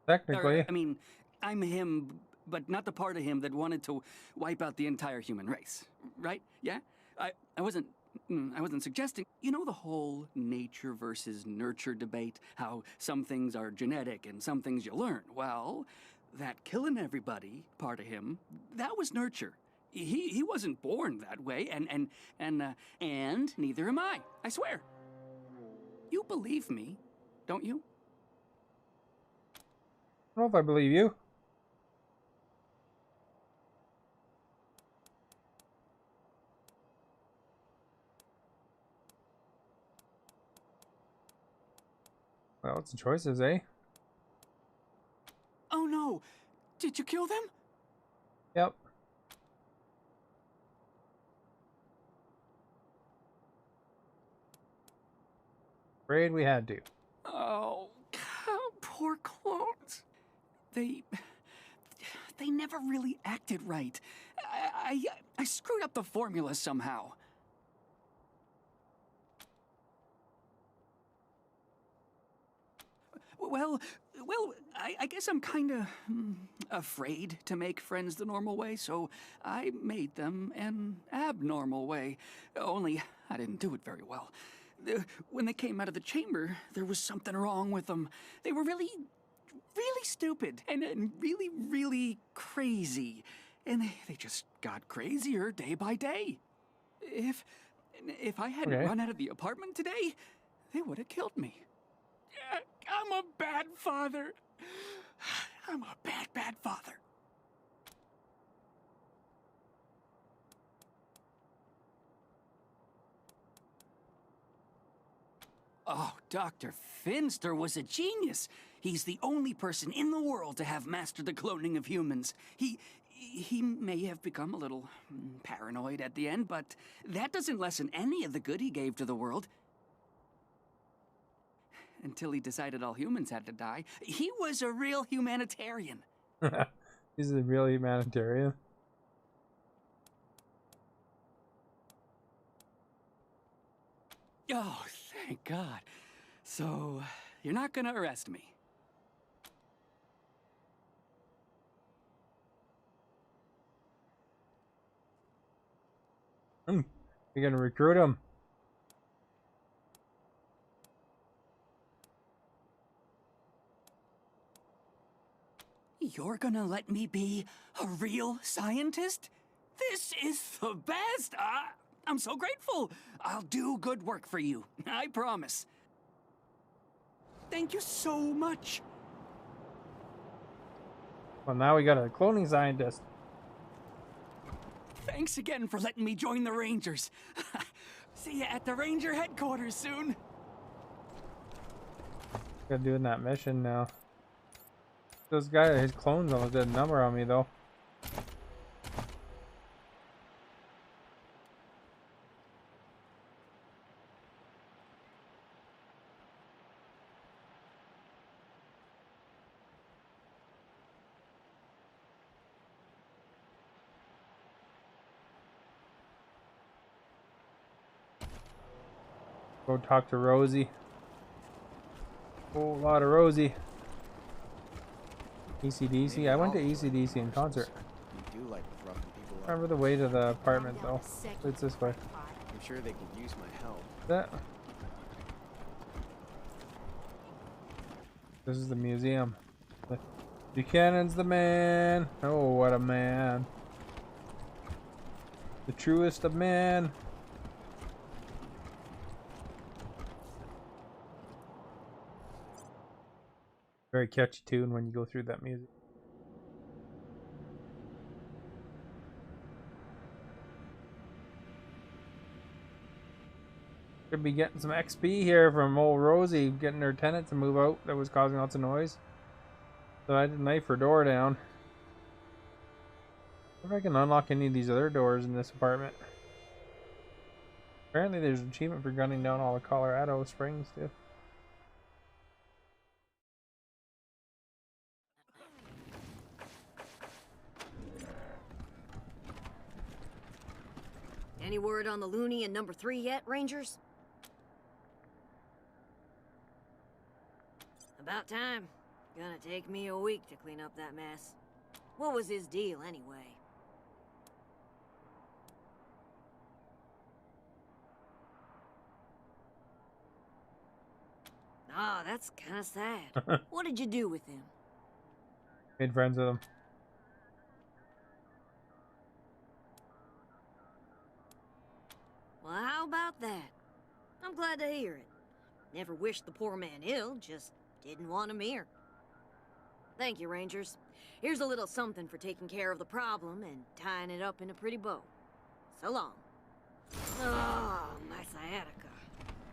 Technically. I mean, I'm him, but not the part of him that wanted to wipe out the entire human race, right? Yeah? I wasn't suggesting, you know, the whole nature versus nurture debate, how some things are genetic and some things you learn. Well, that killing everybody part of him, that was nurture. He wasn't born that way, and neither am I swear. You believe me, don't you? I don't know if I believe you. Well, what's the choices, eh? Oh no! Did you kill them? Yep. Afraid we had to. Oh, poor clones. They never really acted right. I screwed up the formula somehow. Well, I guess I'm kinda afraid to make friends the normal way, so I made them an abnormal way. Only I didn't do it very well. When they came out of the chamber, there was something wrong with them. They were really stupid and really, really crazy. And they just got crazier day by day. If I hadn't run out of the apartment today, they would have killed me. I'm a bad father. I'm a bad father. Oh, Dr. Finster was a genius. He's the only person in the world to have mastered the cloning of humans. He may have become a little paranoid at the end, but that doesn't lessen any of the good he gave to the world. until he decided all humans had to die. He was a real humanitarian. He's a real humanitarian. Oh, thank God. So, you're not gonna arrest me? You're gonna recruit him. You're gonna let me be a real scientist? This is the best! I'm so grateful! I'll do good work for you, I promise. Thank you so much. Well, now we got a cloning scientist. Thanks again for letting me join the Rangers. See you at the Ranger headquarters soon. Gotta doing that mission now. Those guys, his clones almost did a number on me though. Go talk to Rosie. Whole lot of Rosie. ECDC. I went to ECDC in concert. You do like roughing people up. Remember the way to the apartment though. It's this way. I'm sure they could use my help. That. This is the museum. Buchanan's the man. Oh, what a man. The truest of men. Very catchy tune when you go through that music. Could be getting some XP here from old Rosie getting her tenant to move out that was causing lots of noise. So I had to knife her door down. I wonder if I can unlock any of these other doors in this apartment. Apparently there's an achievement for gunning down all the Colorado Springs too. Any word on the loony in number 3 yet, Rangers? About time. Gonna take me a week to clean up that mess. What was his deal, anyway? Ah, that's kinda sad. What did you do with him? Made friends with him. Well, how about that? I'm glad to hear it. Never wished the poor man ill, just didn't want him here. Thank you, Rangers. Here's a little something for taking care of the problem and tying it up in a pretty bow. So long. Oh, my sciatica.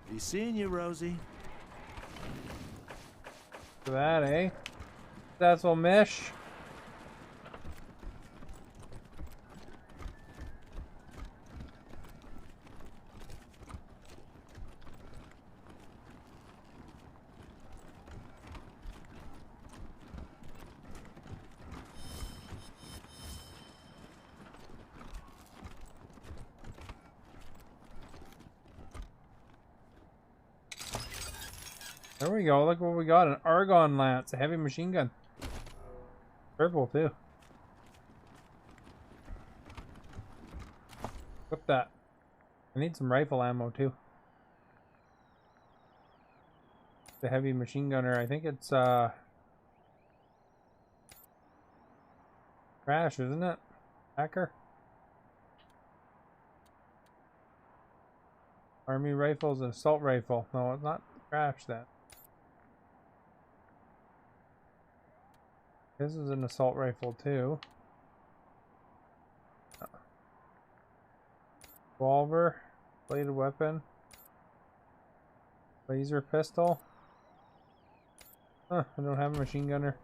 Be seeing you, Rosie. For that, eh? That's all mesh. There we go. Look what we got. An Argon Lance. A heavy machine gun. Purple, too. Equip that. I need some rifle ammo, too. The heavy machine gunner. I think it's, Crash, isn't it? Hacker? Army rifles and assault rifle. No, it's not Crash, that. This is an assault rifle too. Revolver, bladed weapon, laser pistol. Huh, I don't have a machine gunner.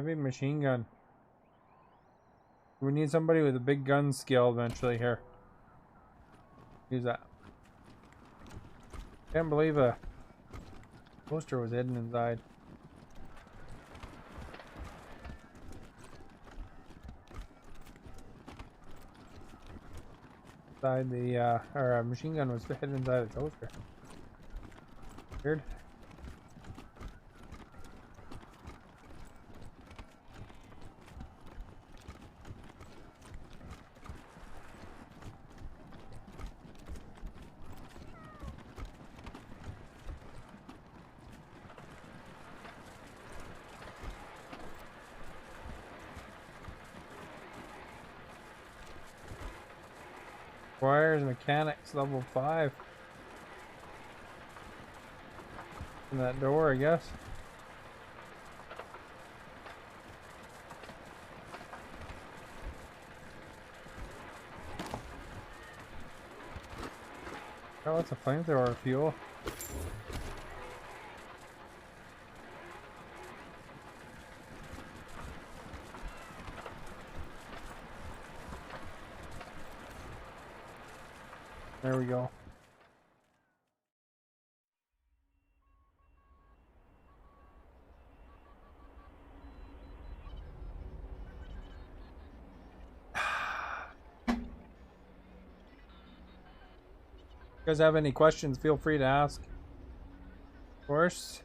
Heavy machine gun. We need somebody with a big gun skill eventually here. Use that. Can't believe a poster was hidden inside. Inside the or machine gun was hidden inside the toaster. Weird. Wires mechanics level 5. In that door, I guess. Oh, it's a flamethrower fuel. There we go. If you guys have any questions, feel free to ask. Of course.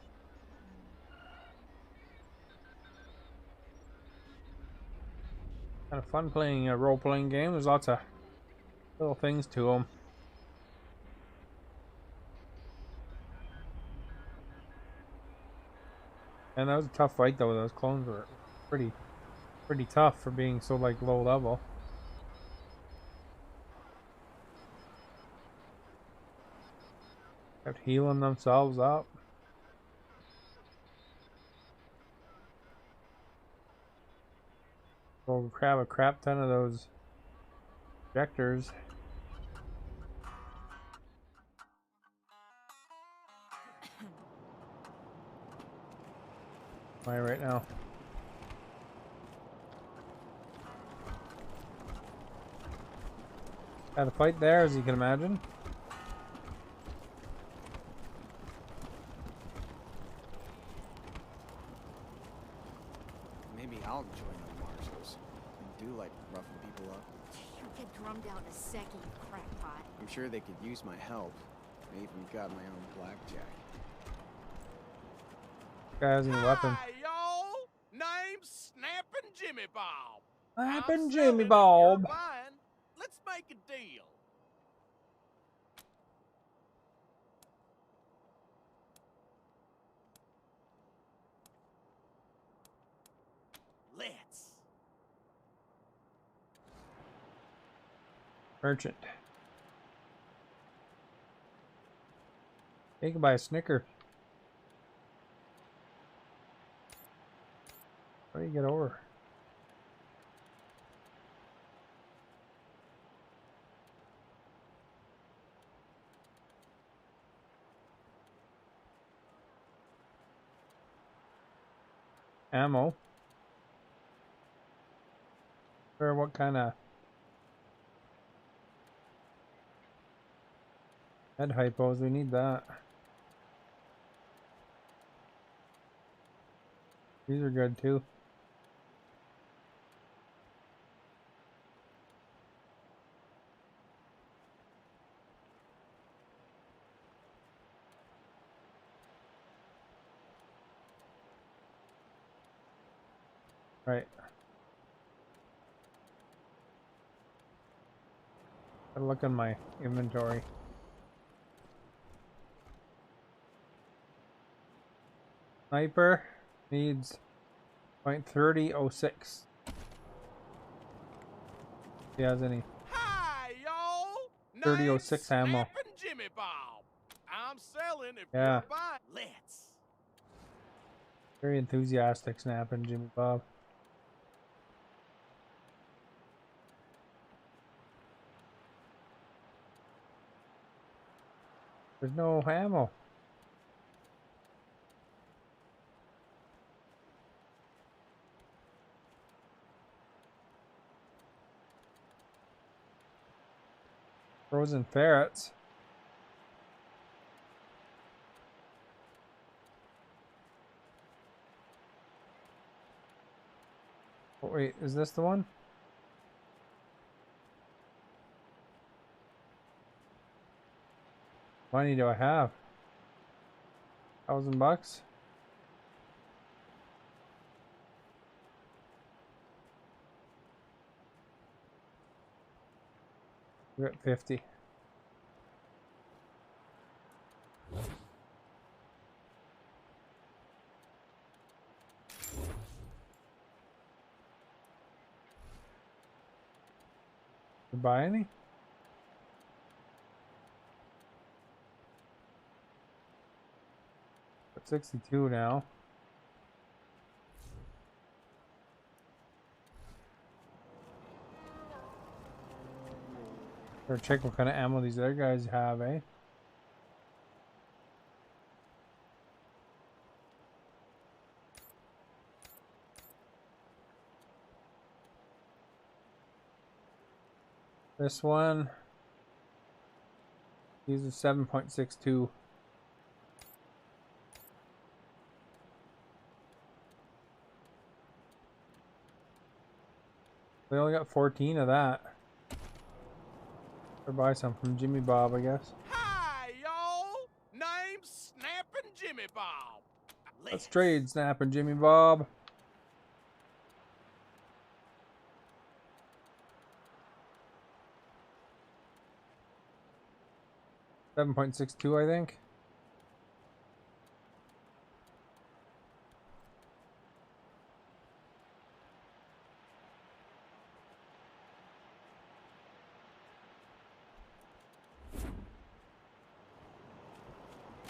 Kind of fun playing a role-playing game. There's lots of little things to them. And that was a tough fight though. Those clones were pretty tough for being so like low level. Kept healing themselves up. We'll grab a crap ton of those projectors. Why right now? Had a fight there, as you can imagine. Maybe I'll join the marshals and do like roughing people up. You'll get drummed out in a second, you crackpot. I'm sure they could use my help. I even got my own blackjack. Guy has any weapon. Hi, y'all. Name's Snappin' Jimmy Bob. Snappin' Jimmy Bob. Let's make a deal. Let's. Merchant. You can buy a Snicker. How do you get over? Ammo. Or what kind of head hypos? We need that. These are good too. Right. Gotta look in my inventory. Sniper needs .3006. If he has any Hi, y'all. 3006 ammo. Snappin' Jimmy Bob. I'm selling if Yeah. you're buying. Let's. Very enthusiastic snapping, Jimmy Bob. There's no ammo. Frozen ferrets. Oh, wait, is this the one? How many do I have? $1,000? We're at 50. Did you buy any? At 62 now. Better check what kind of ammo these other guys have, eh? This one uses 7.62. We only got 14 of that. Or buy some from Jimmy Bob, I guess. Hi, y'all. Name's Snappin' Jimmy Bob. Let's trade, Snappin' Jimmy Bob. $7.62, I think.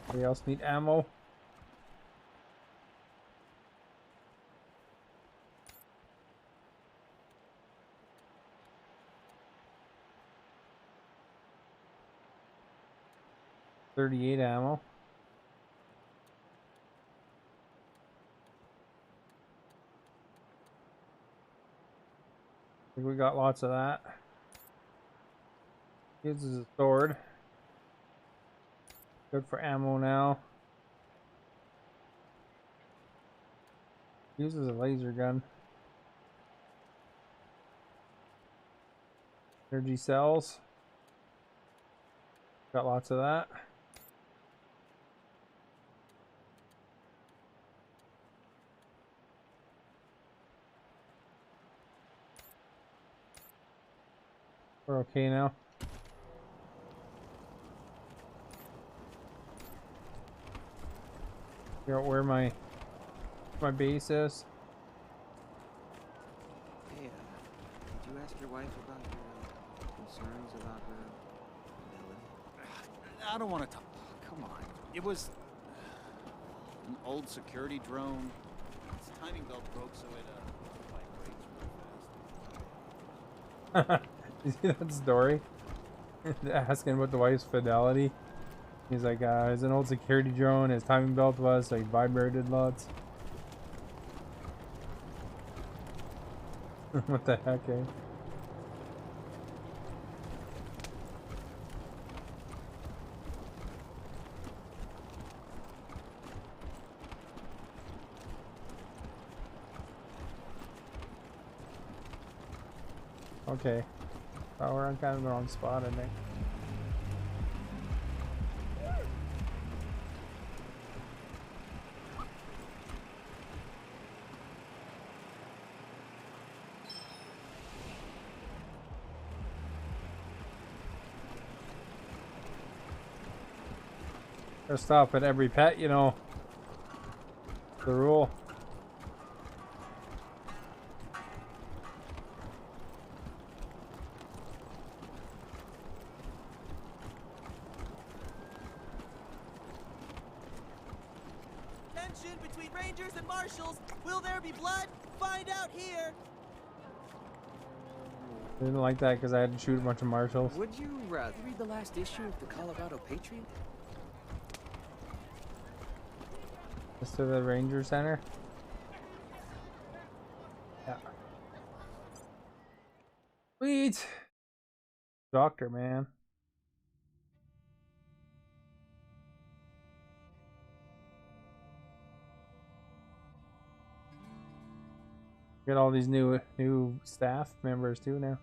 Anybody else need ammo? .38 ammo. I think we got lots of that. Uses a sword. Good for ammo now. Uses a laser gun. Energy cells. Got lots of that. We're okay now. Figure out where my base is. Hey, did you ask your wife about your concerns about her fidelity? I don't want to talk. Come on. It was an old security drone. Its timing belt broke, so it vibrates real fast. You see that story? Asking about the wife's fidelity. He's like, it's an old security drone. His timing belt was, so he vibrated lots. What the heck, eh? Okay. Oh, we're on kind of the wrong spot, I think. Gotta stop at every pet, you know. The rule. Tension between Rangers and Marshals. Will there be blood? Find out here. I didn't like that because I had to shoot a bunch of marshals. Would you rather read the last issue of the Colorado Patriot? Just to the Ranger Center. Yeah. Sweet. Doctor, man. Got all these new staff members too now.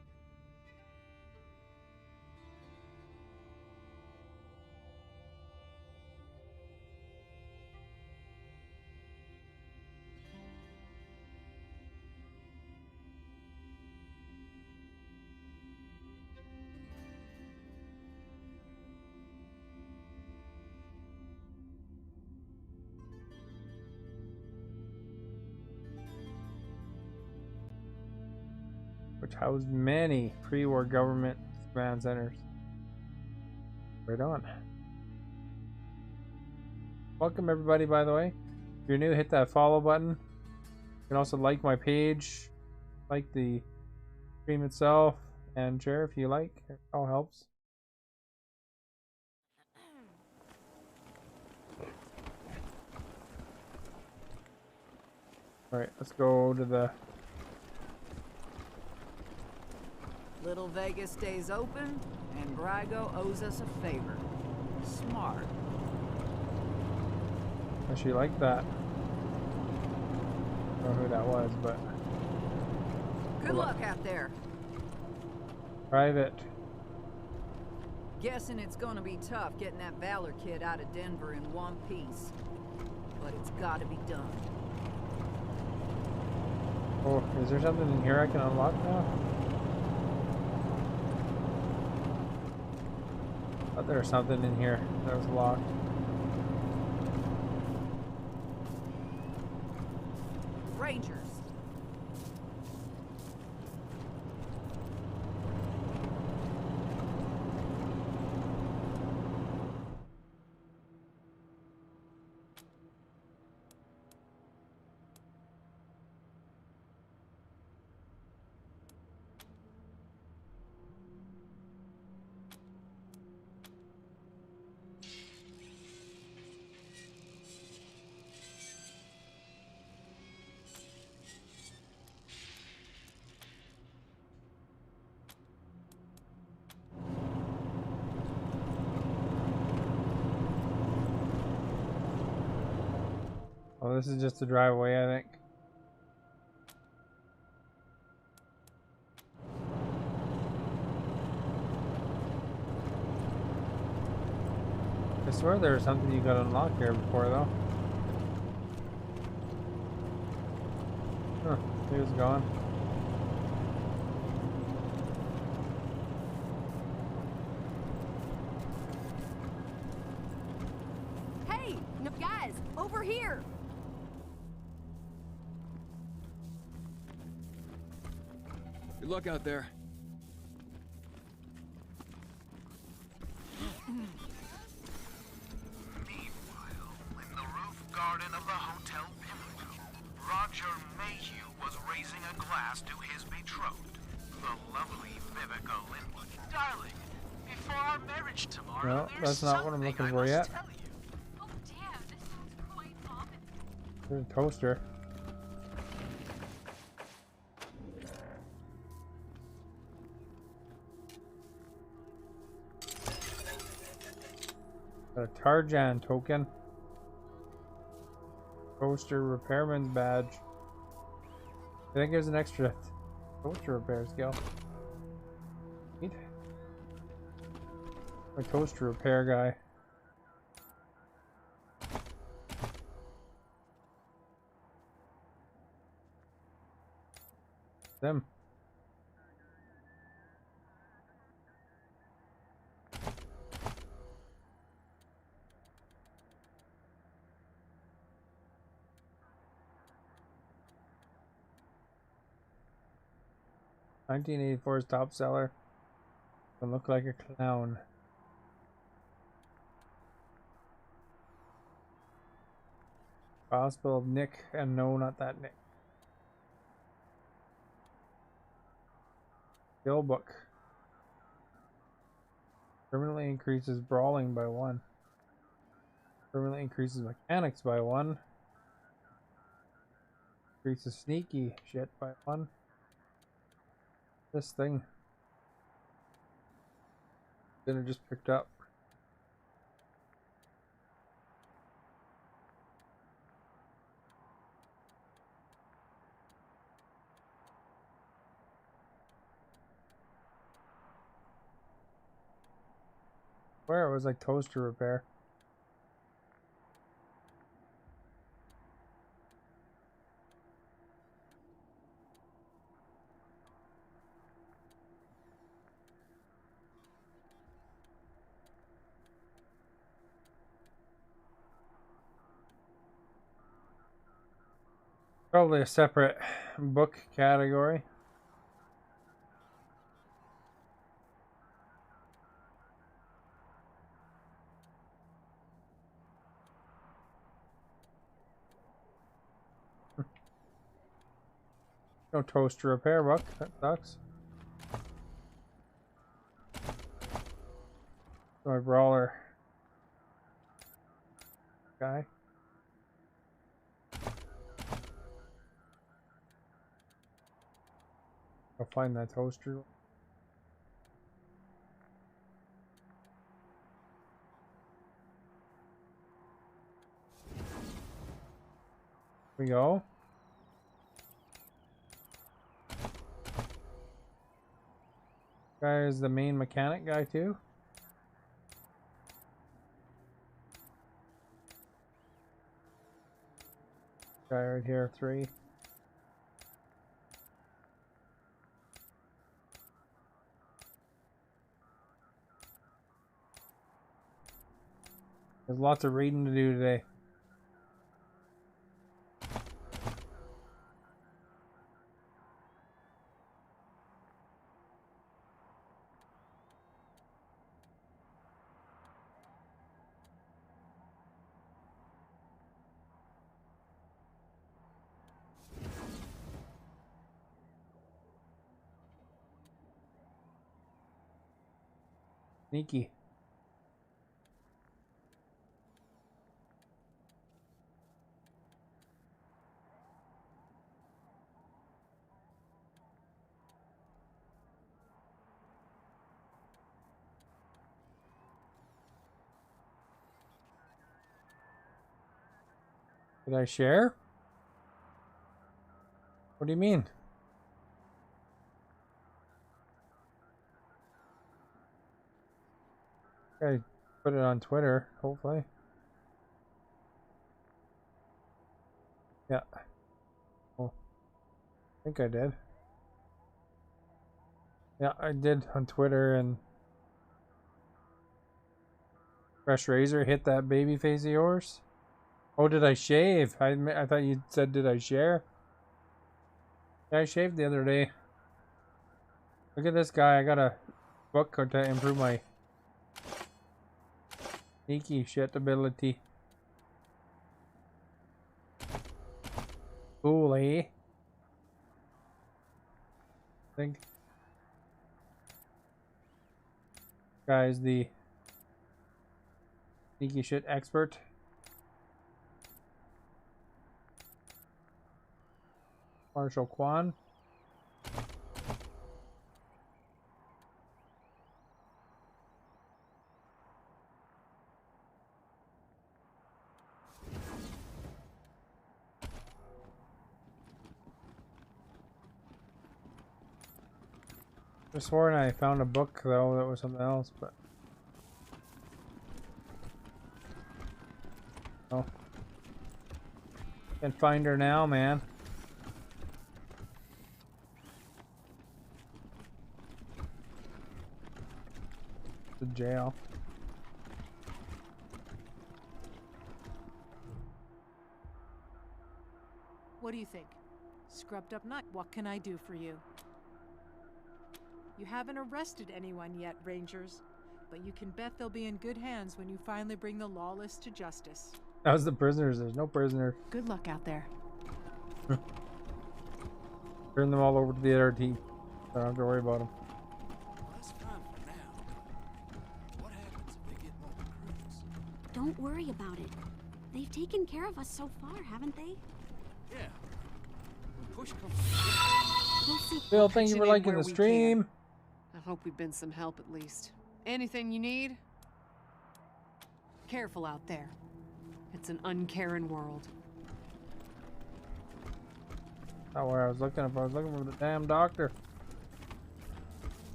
Which housed many pre-war government command centers. Right on. Welcome everybody, by the way. If you're new, hit that follow button. You can also like my page, like the stream itself, and share if you like. It all helps. Alright, let's go to the... Little Vegas stays open, and Brygo owes us a favor. Smart. I actually like that. I don't know who that was, but... Good luck out there. Private. Guessing it's gonna be tough getting that Valor kid out of Denver in one piece. But it's gotta be done. Oh, is there something in here I can unlock now? I thought there was something in here that was locked. Rangers. Oh, this is just a driveway, I think. I swear there was something you got unlocked here before, though. Huh, he was gone. Hey, no, guys, over here. Good luck out there. Meanwhile, in the roof garden of the Hotel Pimlico, Roger Mayhew was raising a glass to his betrothed, the lovely Vivica Linwood. Darling, before our marriage tomorrow, No, that's not what I'm looking for yet. Oh, damn, this sounds quite ominous. There's a toaster. Got a Tarjan token. Toaster repairman's badge. I think there's an extra toaster repair skill. Neat. A toaster repair guy. Them. $1984's top seller. Can look like a clown. Gospel of Nick, and no, not that Nick. Skill book. Permanently increases brawling by 1. Permanently increases mechanics by 1. Increases sneaky shit by 1. This thing. Then it just picked up. Where it was like toaster repair. Probably a separate book category. No toaster repair book. That sucks. My brawler guy. I'll find that toaster. Here we go. Guy is the main mechanic guy too. Guy right here, 3. There's lots of reading to do today. Sneaky. Did I share? What do you mean? I put it on Twitter, hopefully. Yeah. Oh, I think I did. Yeah, I did on Twitter. And Fresh Razor hit that baby face of yours. Oh, did I shave? I thought you said, did I share? Yeah, I shaved the other day. Look at this guy. I got a book to improve my sneaky shit ability. Cool, eh? I think guy's the sneaky shit expert. Marshall Kwan. I sworn I found a book though that was something else, but oh, can't find her now, man. The jail. What do you think? Scrubbed up nut. What can I do for you? You haven't arrested anyone yet, Rangers, but you can bet they'll be in good hands when you finally bring the lawless to justice. How's the prisoners? There's no prisoner. Good luck out there. Turn them all over to the other team. I don't have to worry about them. That's fine for now. What happens if they get more recruits? Don't worry about it. They've taken care of us so far, haven't they? Yeah. When push comes We'll see. Bill, thank you for liking the stream. I hope we've been some help at least. Anything you need? Careful out there. It's an uncaring world. Not where I was looking. If I was looking for the damn doctor.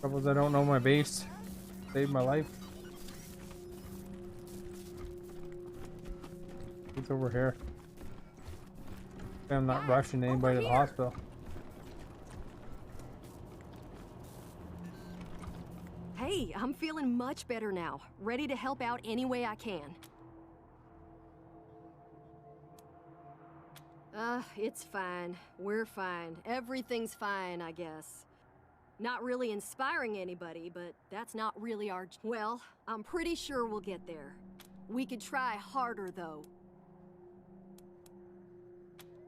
Trouble is I don't know my base. Saved my life. It's over here. I'm not rushing anybody to the hospital. Hey, I'm feeling much better now. Ready to help out any way I can. It's fine. We're fine. Everything's fine, I guess. Not really inspiring anybody, but that's not really our... Well, I'm pretty sure we'll get there. We could try harder, though.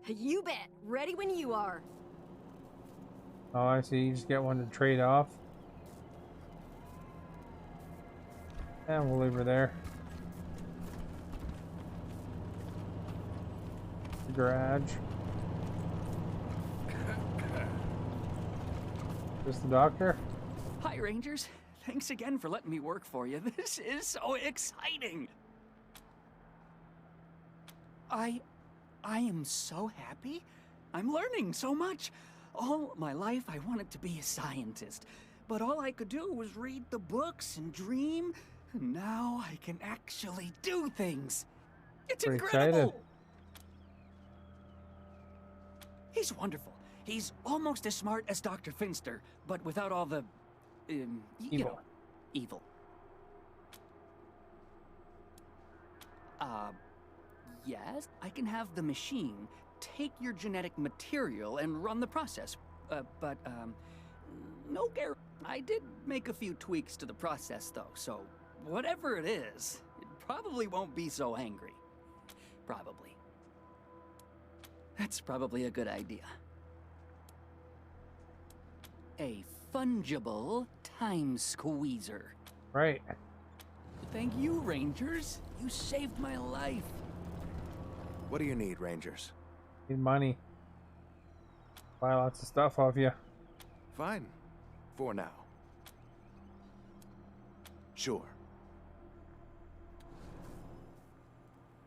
You bet. Ready when you are. Oh, I see. You just get one to trade off. And we'll leave her there. The garage. Just the doctor? Hi, Rangers. Thanks again for letting me work for you. This is so exciting. I am so happy. I'm learning so much. All my life I wanted to be a scientist, but all I could do was read the books and dream. Now I can actually do things. It's Pretty incredible. excited. He's wonderful. He's almost as smart as Dr. Finster, but without all the, you know, evil. Yes, I can have the machine take your genetic material and run the process, but no guarantee. I did make a few tweaks to the process, though, so whatever it is, it probably won't be so angry. Probably. That's probably a good idea. A fungible time squeezer. Right. Thank you, Rangers. You saved my life. What do you need, Rangers? Need money. Buy lots of stuff off you. Fine. For now. Sure.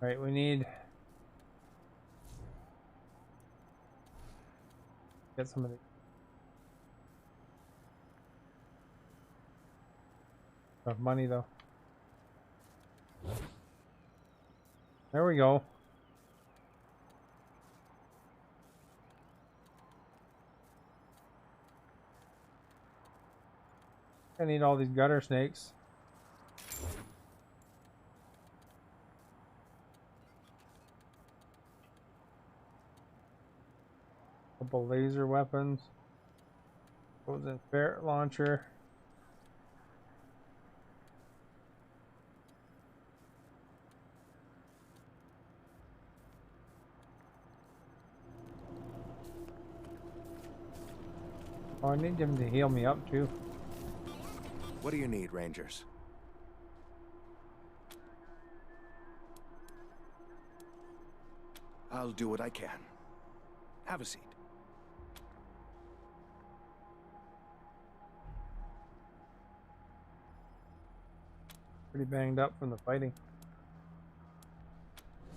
Right, we need... Get some of the... Enough money, though. There we go. I need all these gutter snakes. Couple laser weapons. Goes in ferret launcher. Oh, I need them to heal me up too. What do you need, Rangers? I'll do what I can. Have a seat. Pretty banged up from the fighting.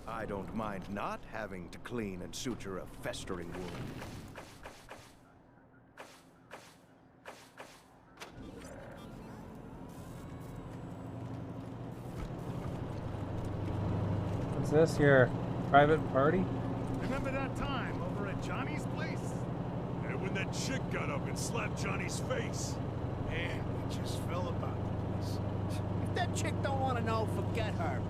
I don't mind not having to clean and suture a festering wound. What's this here? Private party? Remember that time over at Johnny's place? And when that chick got up and slapped Johnny's face. Man, we just fell about the place. If that chick don't want to know, forget her.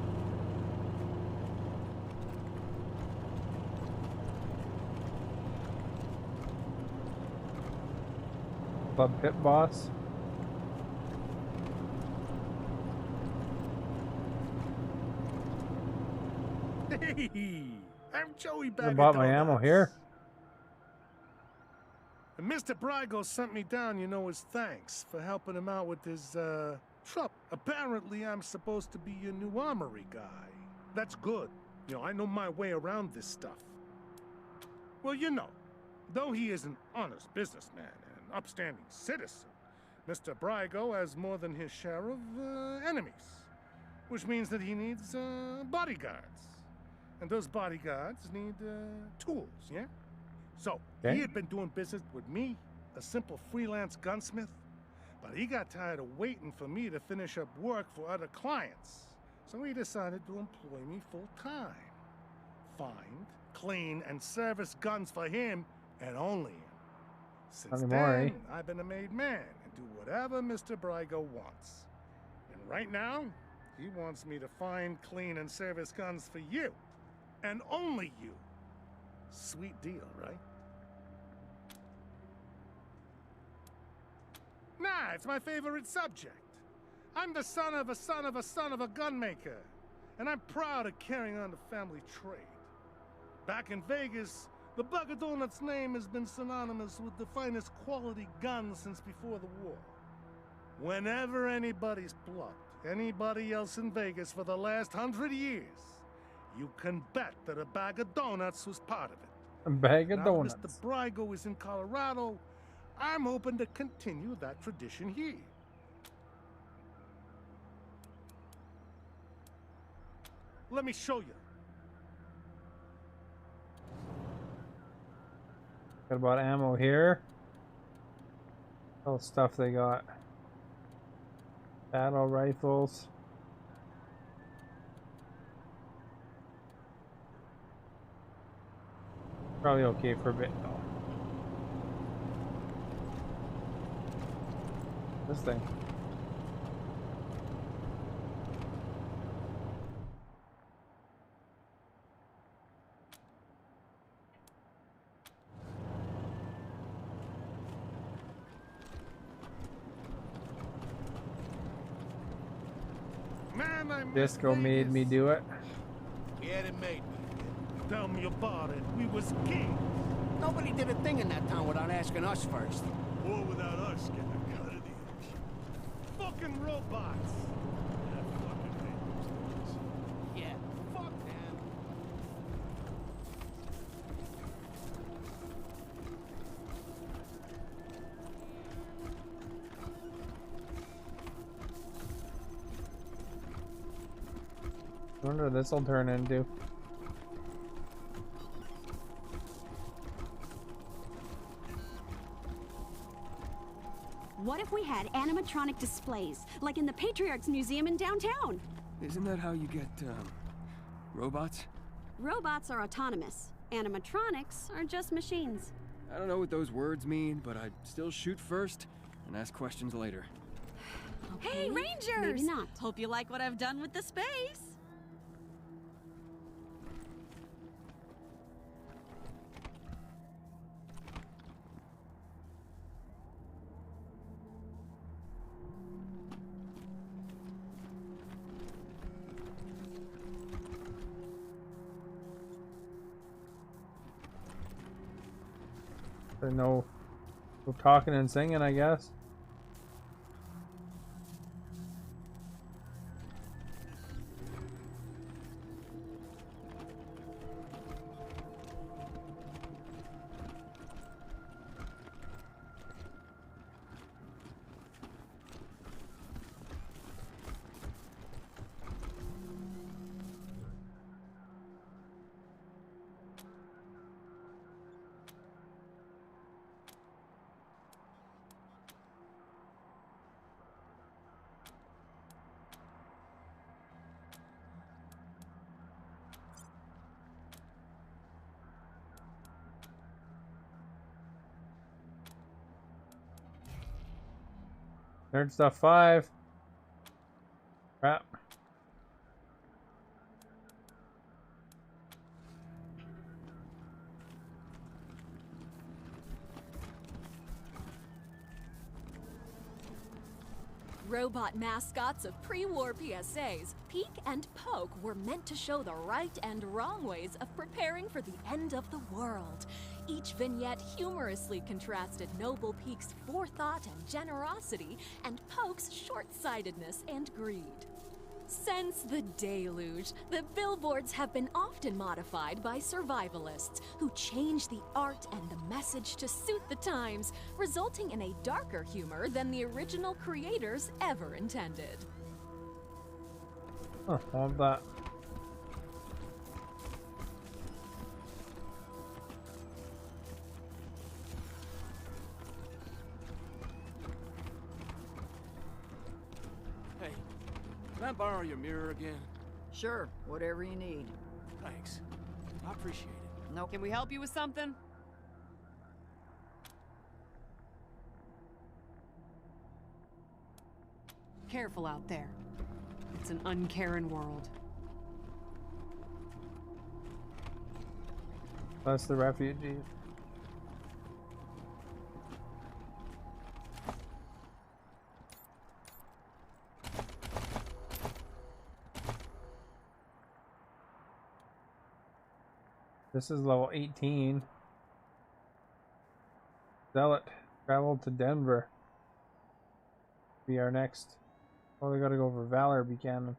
Club pit boss. Hey, I'm Joey back. I bought my ammo here. And Mr. Brygo sent me down, you know, as thanks for helping him out with his, trouble. Apparently, I'm supposed to be your new armory guy. That's good. You know, I know my way around this stuff. Well, you know, though he is an honest businessman and an upstanding citizen, Mr. Brygo has more than his share of, enemies. Which means that he needs, bodyguards. And those bodyguards need, tools, yeah? So, Okay. he had been doing business with me, a simple freelance gunsmith. But he got tired of waiting for me to finish up work for other clients. So he decided to employ me full time. Find, clean, and service guns for him and only him. Since then, I've been a made man and do whatever Mr. Brygo wants. And right now, he wants me to find, clean, and service guns for you. And only you. Sweet deal, right? Nah, it's my favorite subject. I'm the son of a son of a son of a gunmaker, and I'm proud of carrying on the family trade. Back in Vegas, the Bug of Donuts name has been synonymous with the finest quality guns since before the war. Whenever anybody's plucked anybody else in Vegas for the last 100 years, you can bet that a bag of donuts was part of it. A bag of now donuts. Mr. Brygo is in Colorado. I'm hoping to continue that tradition here. Let me show you. Got about ammo here. All the stuff they got. Battle rifles. Probably okay for a bit though. This thing. Man, I miss Disco made me do it. Yeah, it made me. Tell me about it. We was kings. Nobody did a thing in that town without asking us first. Or without us getting a cut of the action. Fucking robots. I fucking hate those things. Yeah, fuck them. I wonder what this will turn into. What if we had animatronic displays, like in the Patriarch's Museum in downtown? Isn't that how you get, robots? Robots are autonomous. Animatronics are just machines. I don't know what those words mean, but I'd still shoot first and ask questions later. Hey, Rangers! Maybe not. Hope you like what I've done with the space. No talking and singing, I guess. Nerd Stuff 5. Crap. Robot mascots of pre-war PSAs, Peek and Poke were meant to show the right and wrong ways of preparing for the end of the world. Each vignette humorously contrasted Noble Peek's forethought and generosity and Poke's short-sightedness and greed. Since the deluge, the billboards have been often modified by survivalists who change the art and the message to suit the times, resulting in a darker humor than the original creators ever intended. Oh, love that. mirror again? Sure, whatever you need. Thanks. I appreciate it. Nope. Can we help you with something? Careful out there. It's an uncaring world. That's the refugees. This is level 18. Zealot. Travel to Denver. Be our next. Oh, we gotta go for Valor Buchanan.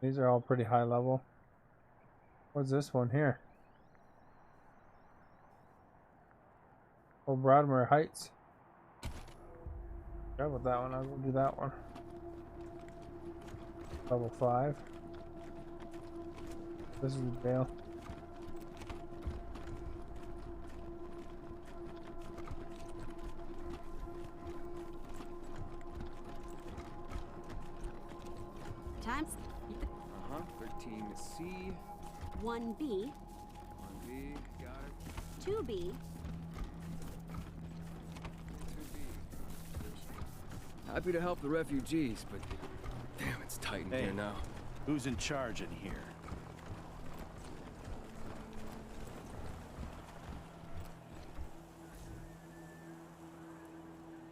These are all pretty high level. What's this one here? Oh, Broadmoor Heights. Forgot about that one. I'll go do that one. Level 5. This is the jail. Times 13C. 1B, 1B. Got it. 2B, 2B. Happy to help the refugees, but damn, it's tight in Hey, here now. Who's in charge in here?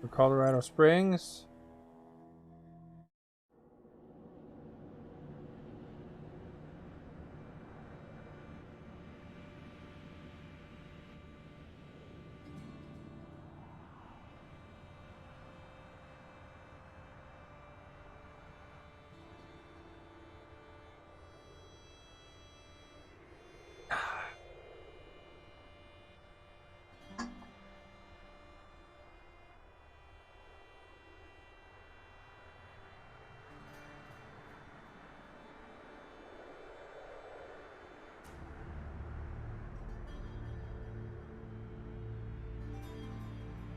For Colorado Springs.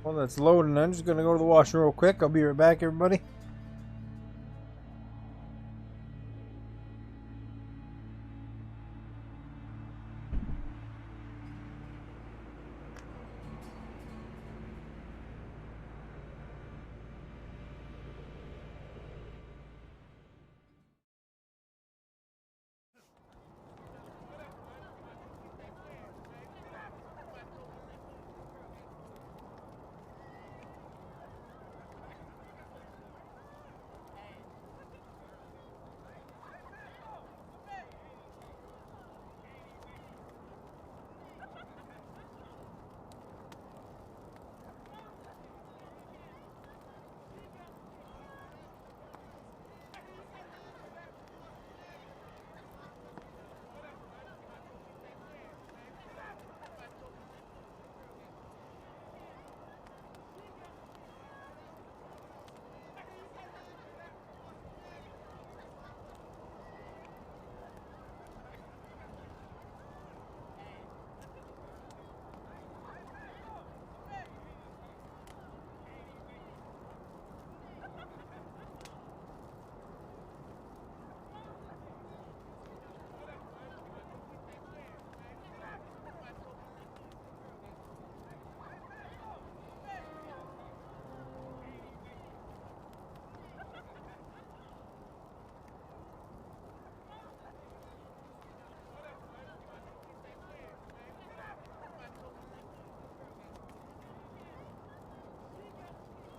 Well, that's loading. I'm just gonna go to the washroom real quick. I'll be right back, everybody.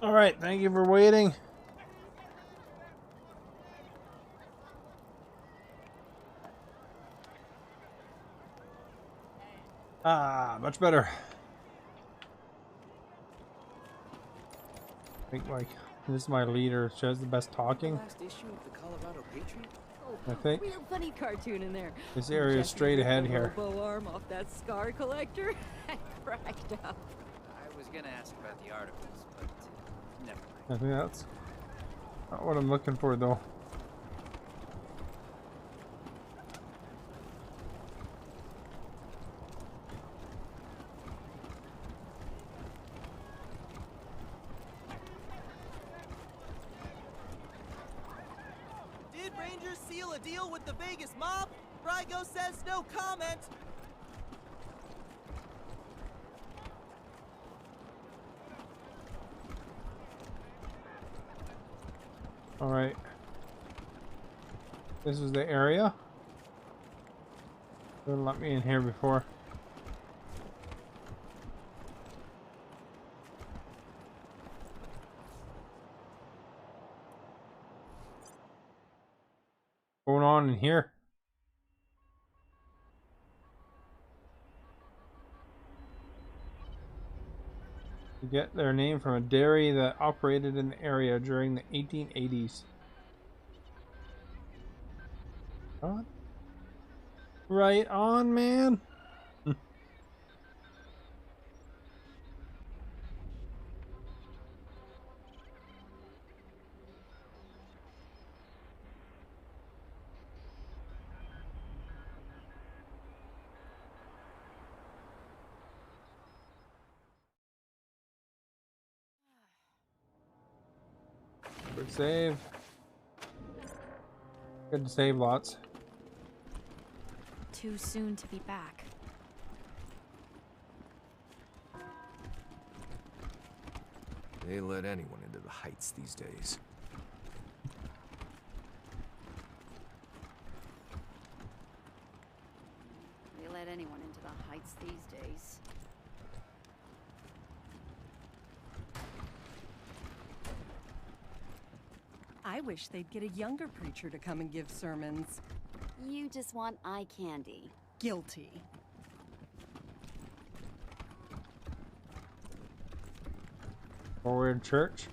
All right, thank you for waiting. Ah, much better. I think like this is my leader. She has the best talking. Last issue of the Colorado Patriot? I think Real funny cartoon in there. this area is straight ahead here. Robo arm off that scar collector. I cracked up. I was gonna ask about the articles, but never mind. I think that's not what I'm looking for, though. Rangers seal a deal with the Vegas mob? Rygo says no comment. All right. This is the area. Didn't let me in here before. What's going on in here? To get their name from a dairy that operated in the area during the 1880s. What? Right on, man. Good save. Good to save lots. Too soon to be back. They let anyone into the Heights these days. They let anyone into the Heights these days. I wish they'd get a younger preacher to come and give sermons. You just want eye candy. Guilty. Forward church.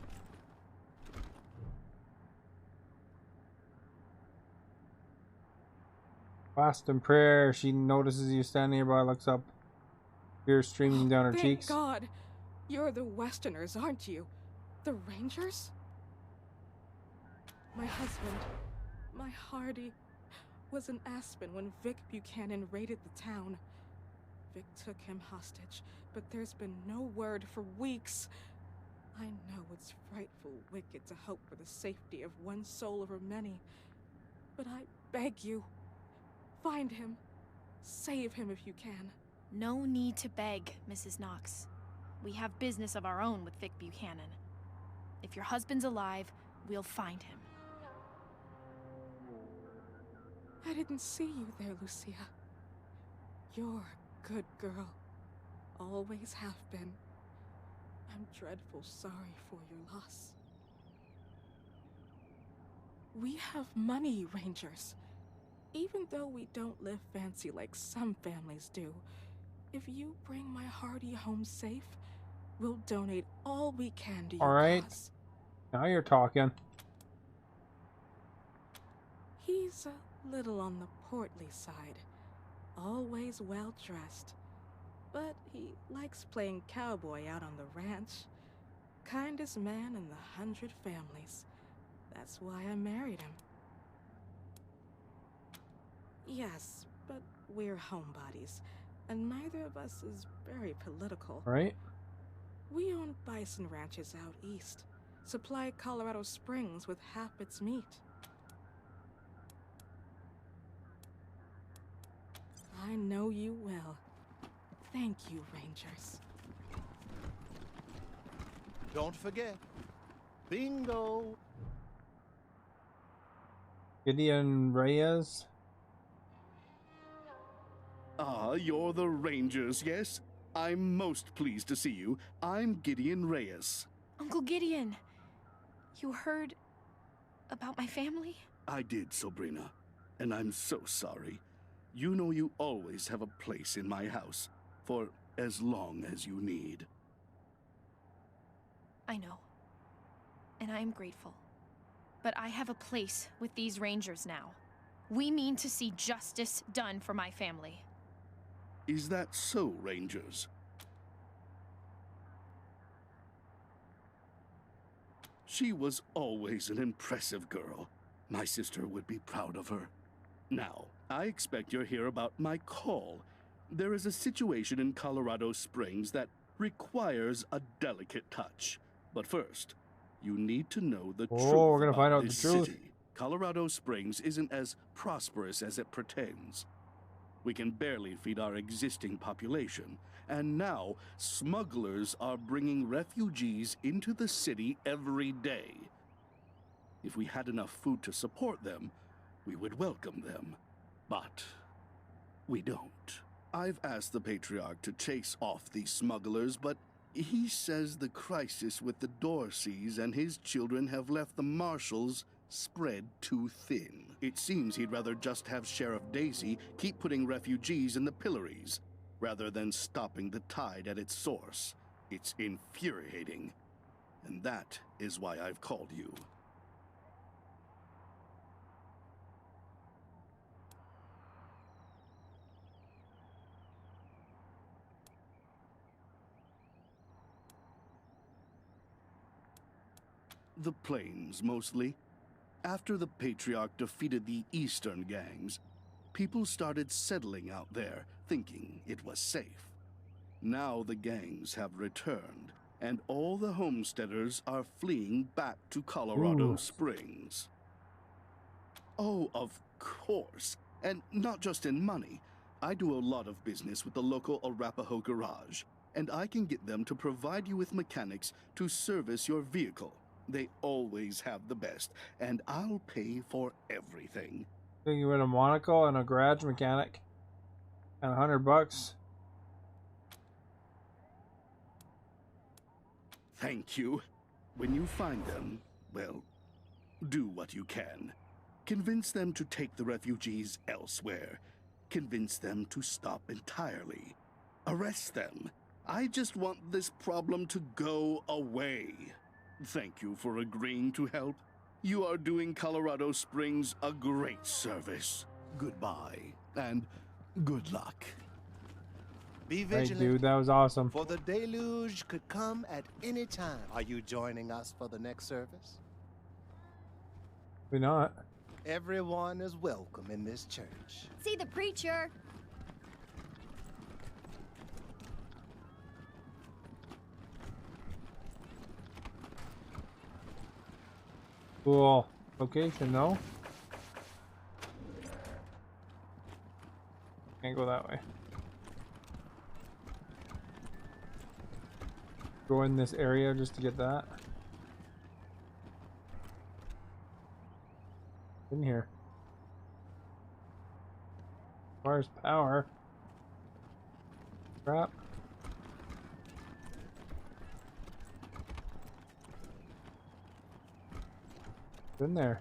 Fast in prayer, she notices you standing nearby, looks up, tears streaming down her Thank cheeks. God, you're the Westerners, aren't you? The Rangers? My husband, my Hardy, was in Aspen when Vic Buchanan raided the town. Vic took him hostage, but there's been no word for weeks. I know it's frightful wicked to hope for the safety of one soul over many, but I beg you, find him. Save him if you can. No need to beg, Mrs. Knox. We have business of our own with Vic Buchanan. If your husband's alive, we'll find him. I didn't see you there, Lucia. You're a good girl. Always have been. I'm dreadful sorry for your loss. We have money, Rangers. Even though we don't live fancy like some families do, if you bring my Hardy home safe, we'll donate all we can to your All right. cause. Now you're talking. He's a little on the portly side, always well dressed, but he likes playing cowboy out on the ranch. Kindest man in the 100 families. That's why I married him. Yes, but we're homebodies, and neither of us is very political. Right? We own bison ranches out east, supply Colorado Springs with half its meat. I know you will. Thank you, Rangers. Don't forget. Bingo! Gideon Reyes. Ah, you're the Rangers, yes? I'm most pleased to see you. I'm Gideon Reyes. Uncle Gideon, you heard about my family? I did, Sabrina, and I'm so sorry. You know you always have a place in my house, for as long as you need. I know. And I am grateful. But I have a place with these Rangers now. We mean to see justice done for my family. Is that so, Rangers? She was always an impressive girl. My sister would be proud of her. Now, I expect you're here about my call. There is a situation in Colorado Springs that requires a delicate touch. But first, you need to know the truth Oh, we're gonna about find out this the truth. city. Colorado Springs isn't as prosperous as it pretends. We can barely feed our existing population, and now smugglers are bringing refugees into the city every day. If we had enough food to support them, we would welcome them. But we don't. I've asked the Patriarch to chase off these smugglers, but he says the crisis with the Dorseys and his children have left the Marshals spread too thin. It seems he'd rather just have Sheriff Daisy keep putting refugees in the pillories, rather than stopping the tide at its source. It's infuriating. And that is why I've called you. The plains, mostly. After the Patriarch defeated the eastern gangs, people started settling out there, thinking it was safe. Now the gangs have returned, and all the homesteaders are fleeing back to Colorado Springs. Oh, of course. And not just in money. I do a lot of business with the local Arapaho garage, and I can get them to provide you with mechanics to service your vehicle. They always have the best, and I'll pay for everything. You win a monocle and a garage mechanic. And $100. Thank you. When you find them, well, do what you can. Convince them to take the refugees elsewhere. Convince them to stop entirely. Arrest them. I just want this problem to go away. Thank you for agreeing to help. You are doing Colorado Springs a great service. Goodbye, and good luck. Be Hey, vigilant. dude, that was awesome. For the deluge could come at any time. Are you joining us for the next service? We're not. Everyone is welcome in this church. See the preacher. Cool location, no? Can't go that way. Go in this area just to get that. In here. Requires power. Crap. In there.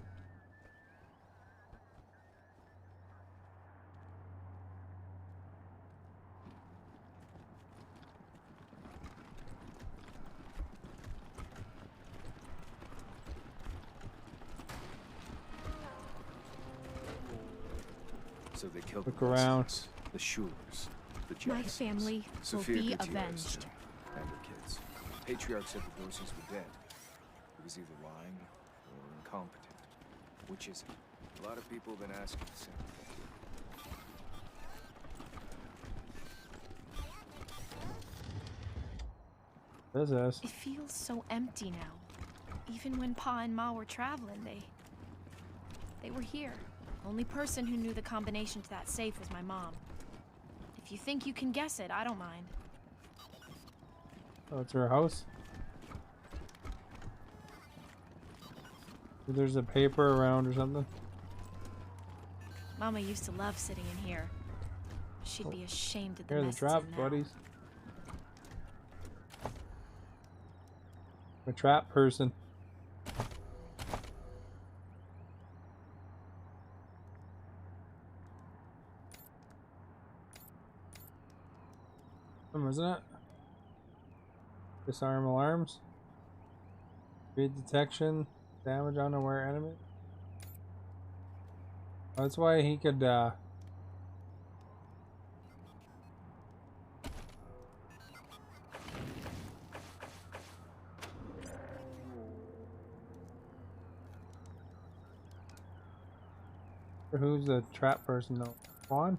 So they killed Look the around. Wilsons, the Schulers, the My Jacksons, family will Sophia be Gutierrez, avenged. and her kids. Patriarch said the Dorseys were dead. He was either lying or incompetent. Which is it? A lot of people have been asking the same thing. What is this? It feels so empty now. Even when Pa and Ma were traveling, they were here. Only person who knew the combination to that safe was my mom. If you think you can guess it, I don't mind. Oh, it's her house. There's a paper around or something. Mama used to love sitting in here. She'd be ashamed at the Here's mess the it's trap, in now. buddies. A trap person. Isn't it? Disarm alarms. Read detection. Damage unaware enemy. That's why he could who's the trap person though? Juan?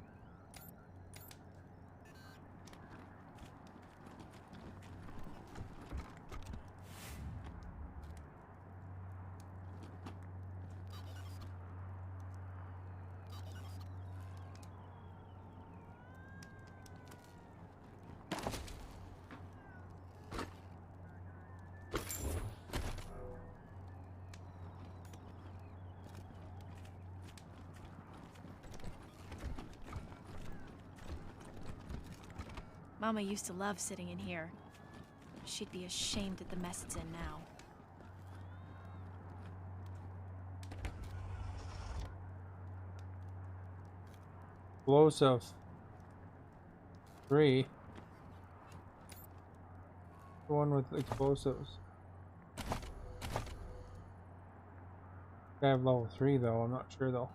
Mama used to love sitting in here. She'd be ashamed at the mess it's in now. Explosive. 3. The one with explosives. I have level 3 though, I'm not sure though.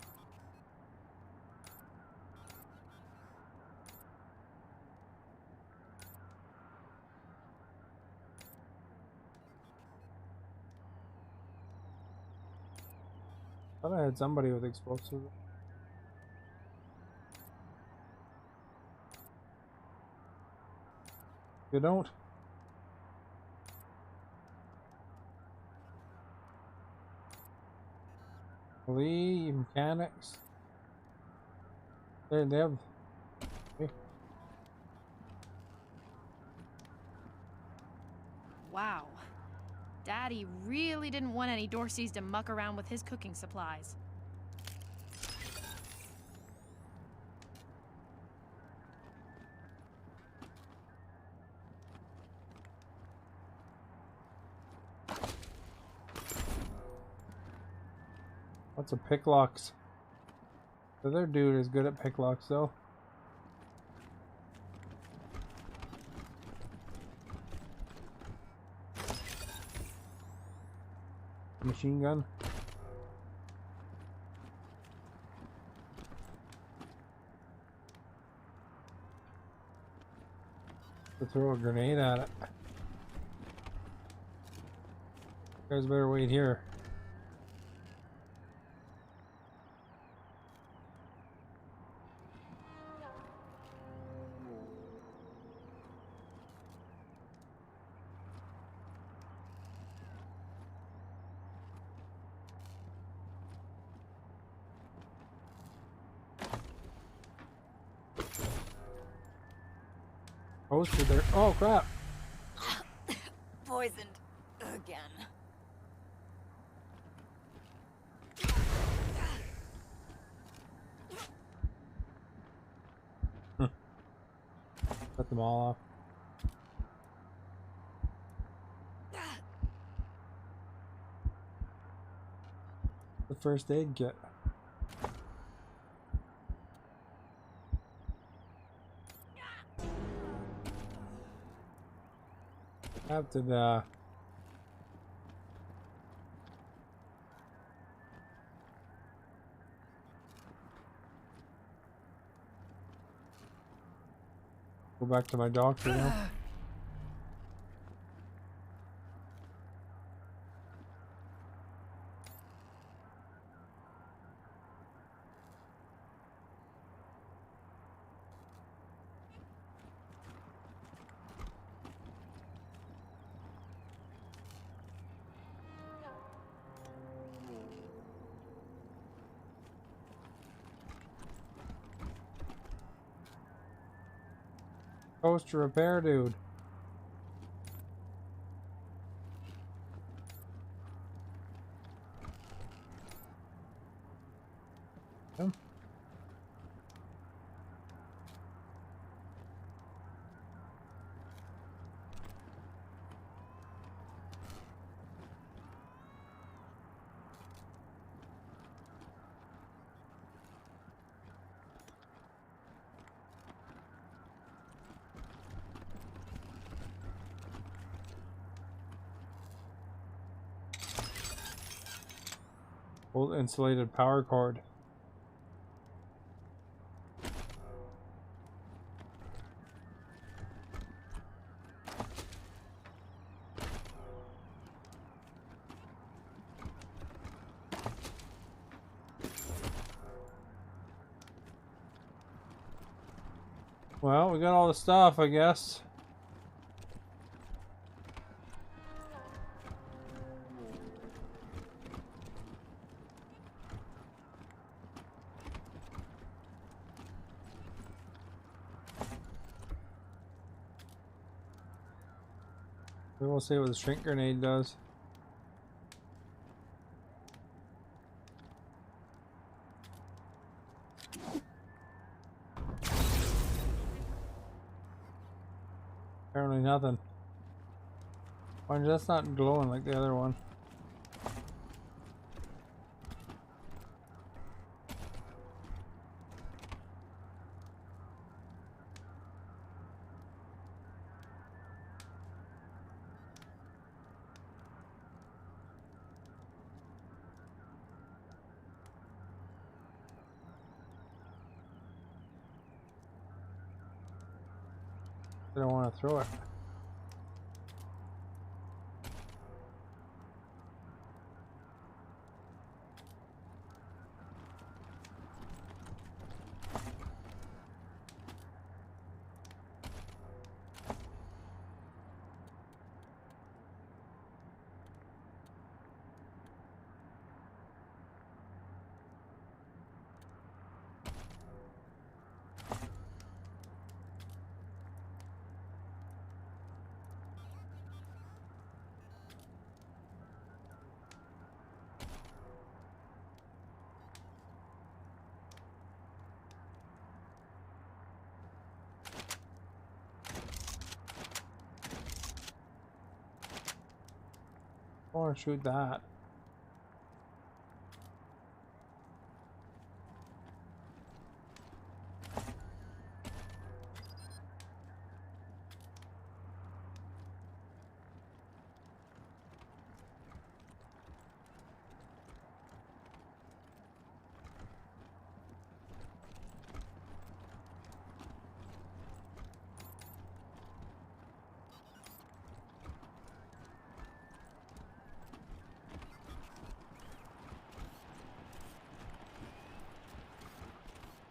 I thought I had somebody with explosives. You don't? Lee mechanics. They have. Okay. Wow. Daddy really didn't want any Dorseys to muck around with his cooking supplies. Lots of picklocks. The other dude is good at picklocks though. Machine gun. To throw a grenade at it. You guys better wait here. Poster there. Oh crap! Poisoned again. Cut them all off. The first aid kit. Have to go back to my doctor now. Poster repair dude. Yeah. Old insulated power cord. Well, we got all the stuff, I guess. We'll see what the shrink grenade does. nothing. Why that's not glowing like the other one? I don't want to throw it. I want to shoot that.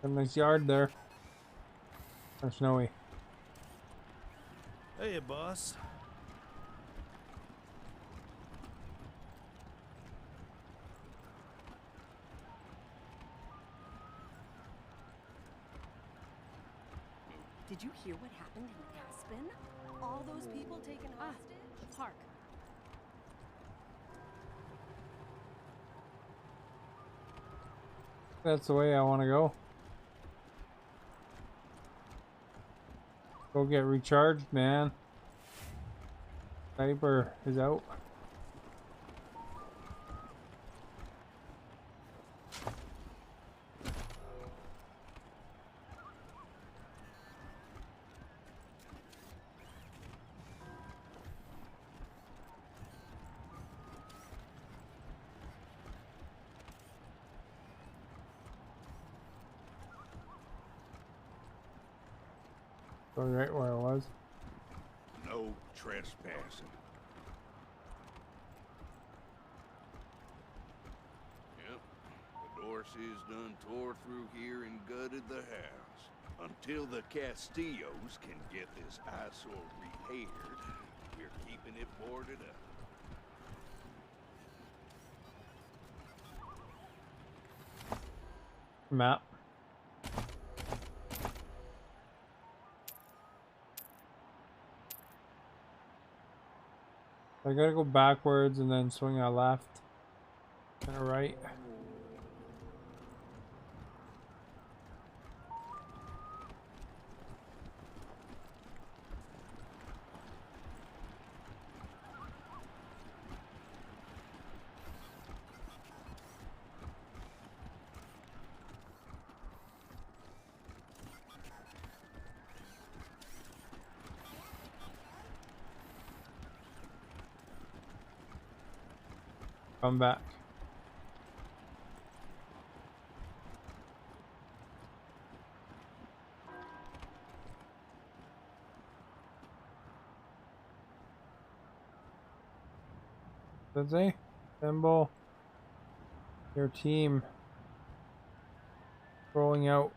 Got a nice yard there. Or snowy. Hey, boss. Did you hear what happened in Aspen? All those people taken hostage? Park. That's the way I want to go. Go get recharged, man. Sniper is out. Go right where I was. No trespassing. Yep. The Dorseys done tore through here and gutted the house. Until the Castillos can get this eyesore repaired, we're keeping it boarded up. Map. I gotta go backwards and then swing a left and a right. Come back. Does he? Assemble your team. Rolling out.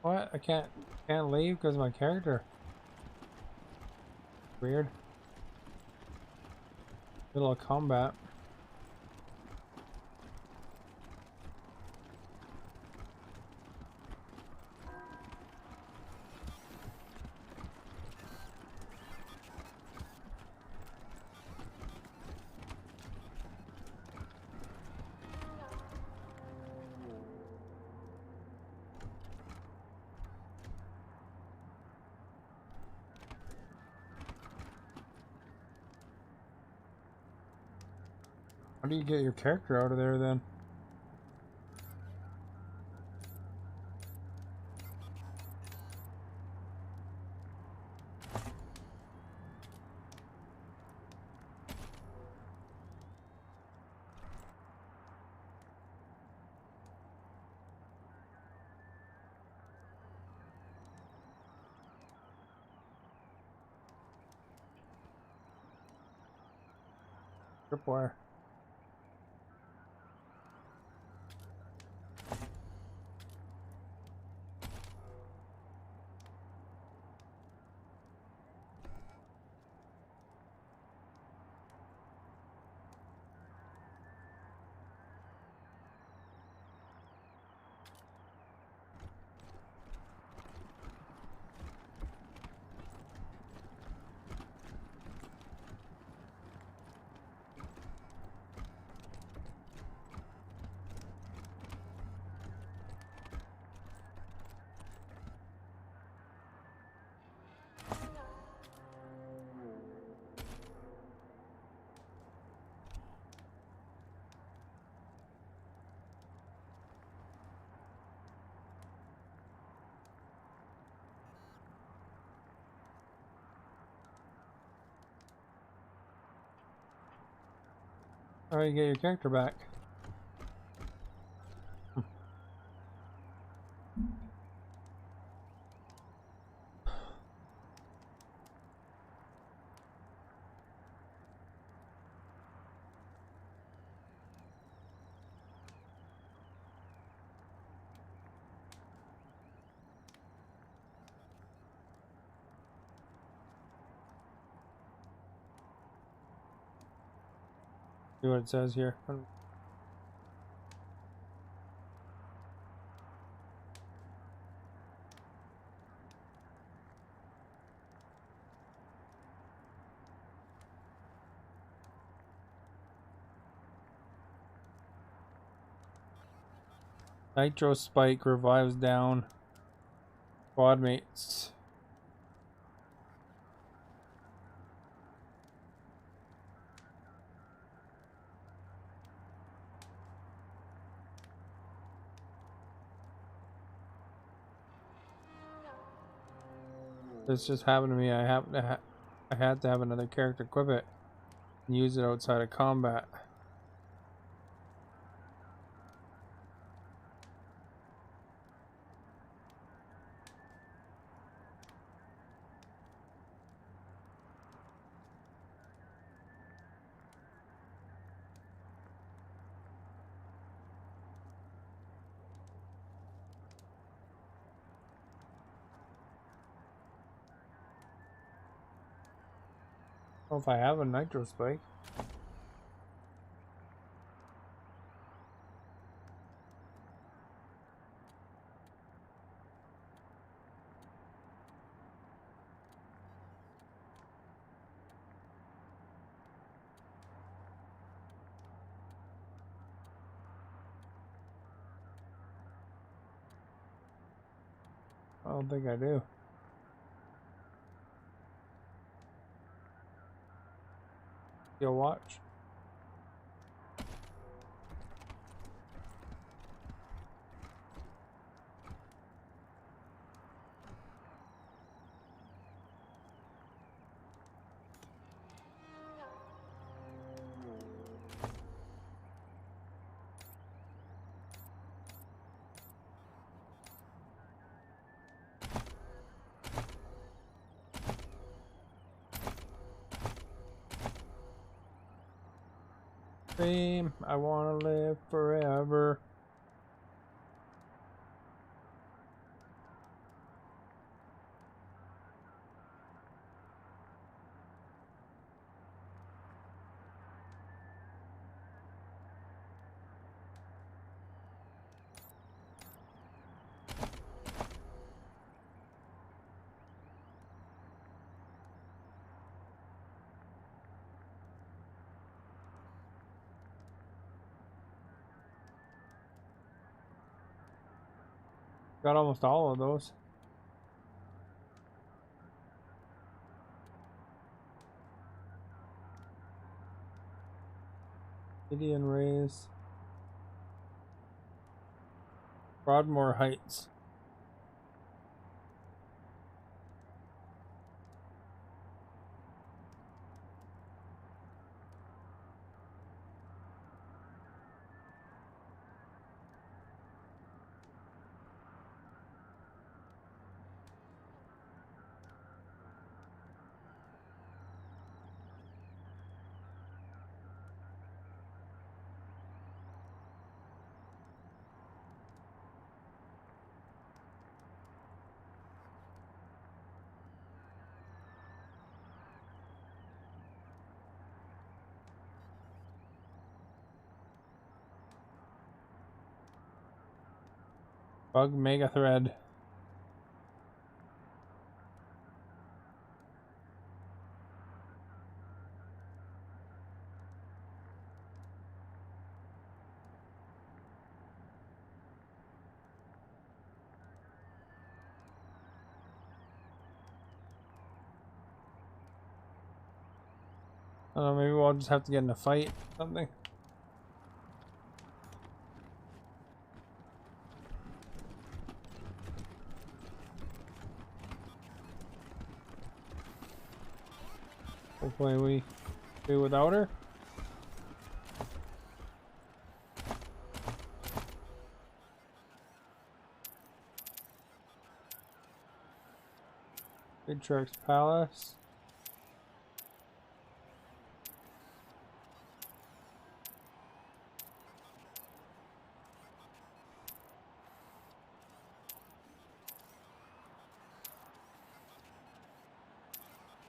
What? I can't leave because of my character. Weird. Middle of combat. How do you get your character out of there then? Tripwire. Alright, you get your character back. See what it says here. Nitro spike revives down squad mates. This just happened to me. I had to have another character equip it and use it outside of combat. I don't know if I have a nitro spike. I don't think I do. You'll watch. Dream, I want to live forever. Got almost all of those. Gideon Rays. Broadmoor Heights. Bug Mega Thread. I don't know, maybe we'll just have to get in a fight or something. Hopefully we do without her. Patriarch's Palace.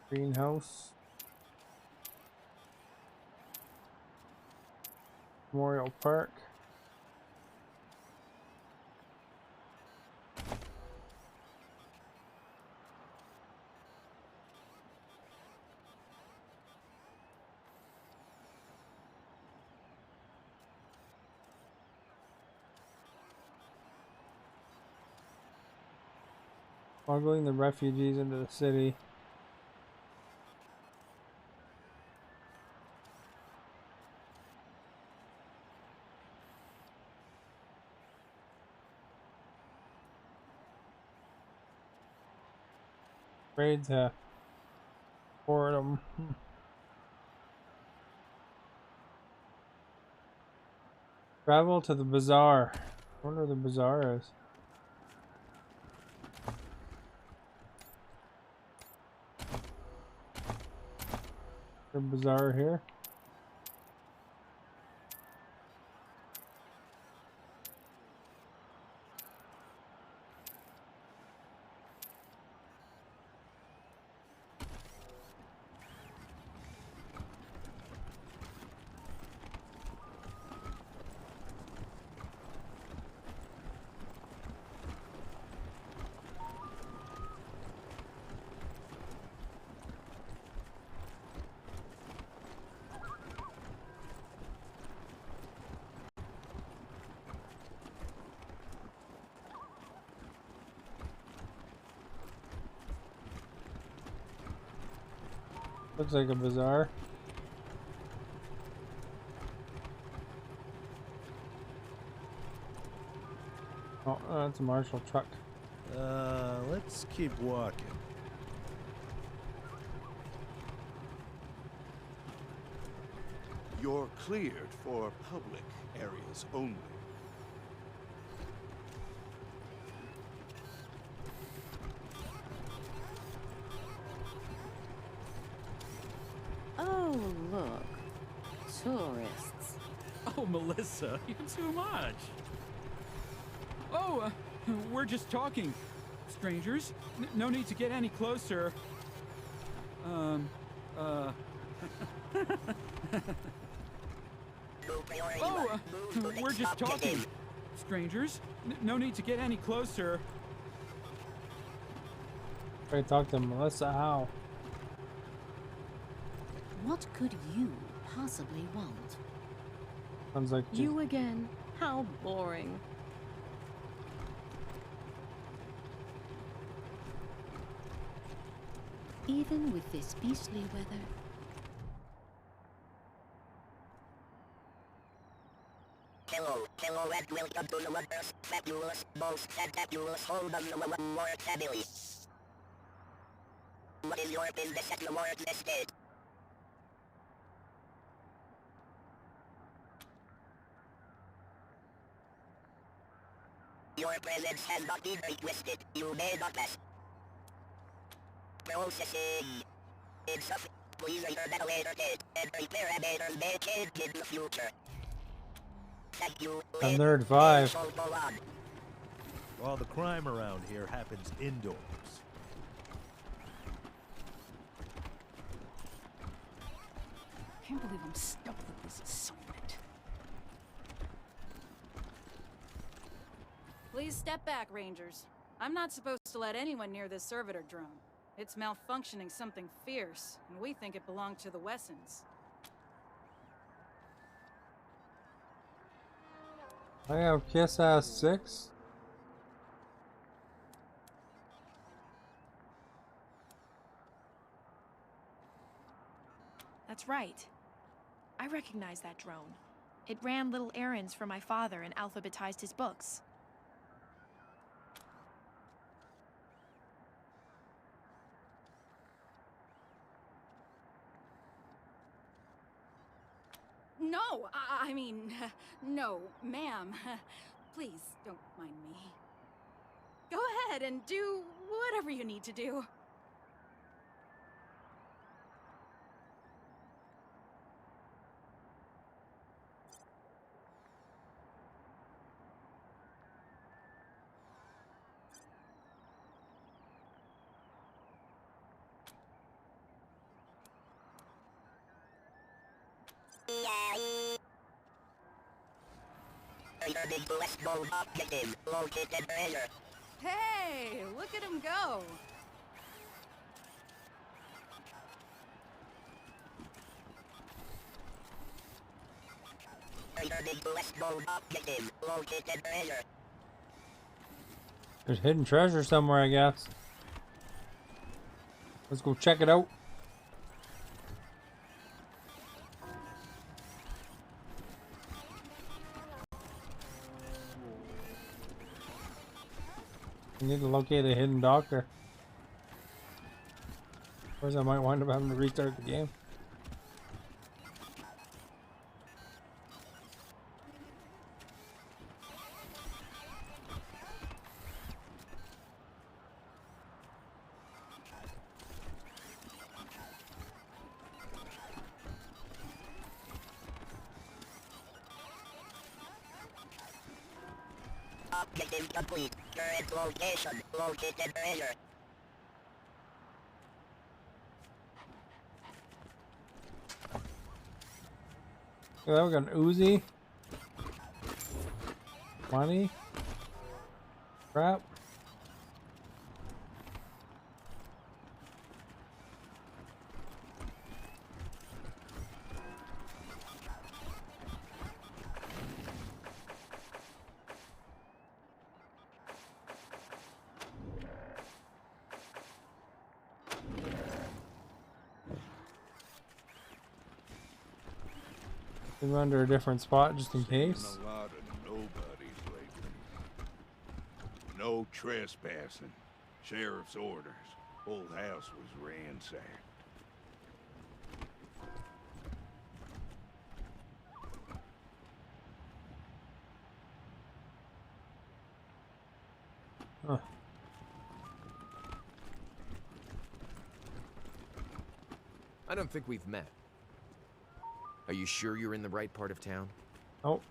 Greenhouse. Memorial Park. Smuggling the refugees into the city. Raids have boredom. Travel to the bazaar. I wonder where the bazaar is. The bazaar here. Looks like a bazaar. Oh, that's a Marshall truck. Let's keep walking. You're cleared for public areas only. Oh, look. Tourists. Oh, Melissa, you're too much. Oh, we're just talking. Strangers, no need to get any closer. Oh, we're just talking. Strangers, no need to get any closer. Try to talk to Melissa. How? What could you possibly want? Sounds like You again? How boring. Even with this beastly weather. fabulous, most fantabulous home of the Ward family. What is your business at the Ward's estate? Your presence has not been requested. You may not pass. Processing. Insufficient. Please return at a later date, and prepare a matters may change in the future. Thank you. Nerd 5. All the crime around here happens indoors. Can't believe I'm stuck with this assignment. Please step back, Rangers. I'm not supposed to let anyone near this servitor drone. It's malfunctioning something fierce, and we think it belonged to the Wessons. I have Kiss Ass 6. That's right. I recognize that drone. It ran little errands for my father and alphabetized his books. No, I mean, no, ma'am. Please, don't mind me. Go ahead and do whatever you need to do. Returning to West Gold objective, located treasure. Hey, look at him go. Returning to West Gold objective, located treasure. There's hidden treasure somewhere, I guess. Let's go check it out. We need to locate a hidden doctor. Otherwise I might wind up having to restart the game. Objective complete. Current location, located treasure. So we got an Uzi. Money. Crap. Put him under a different spot just in case. A lot of nobodies lately. No trespassing. Sheriff's orders. Whole house was ransacked. Huh. I don't think we've met. Are you sure you're in the right part of town? Oh.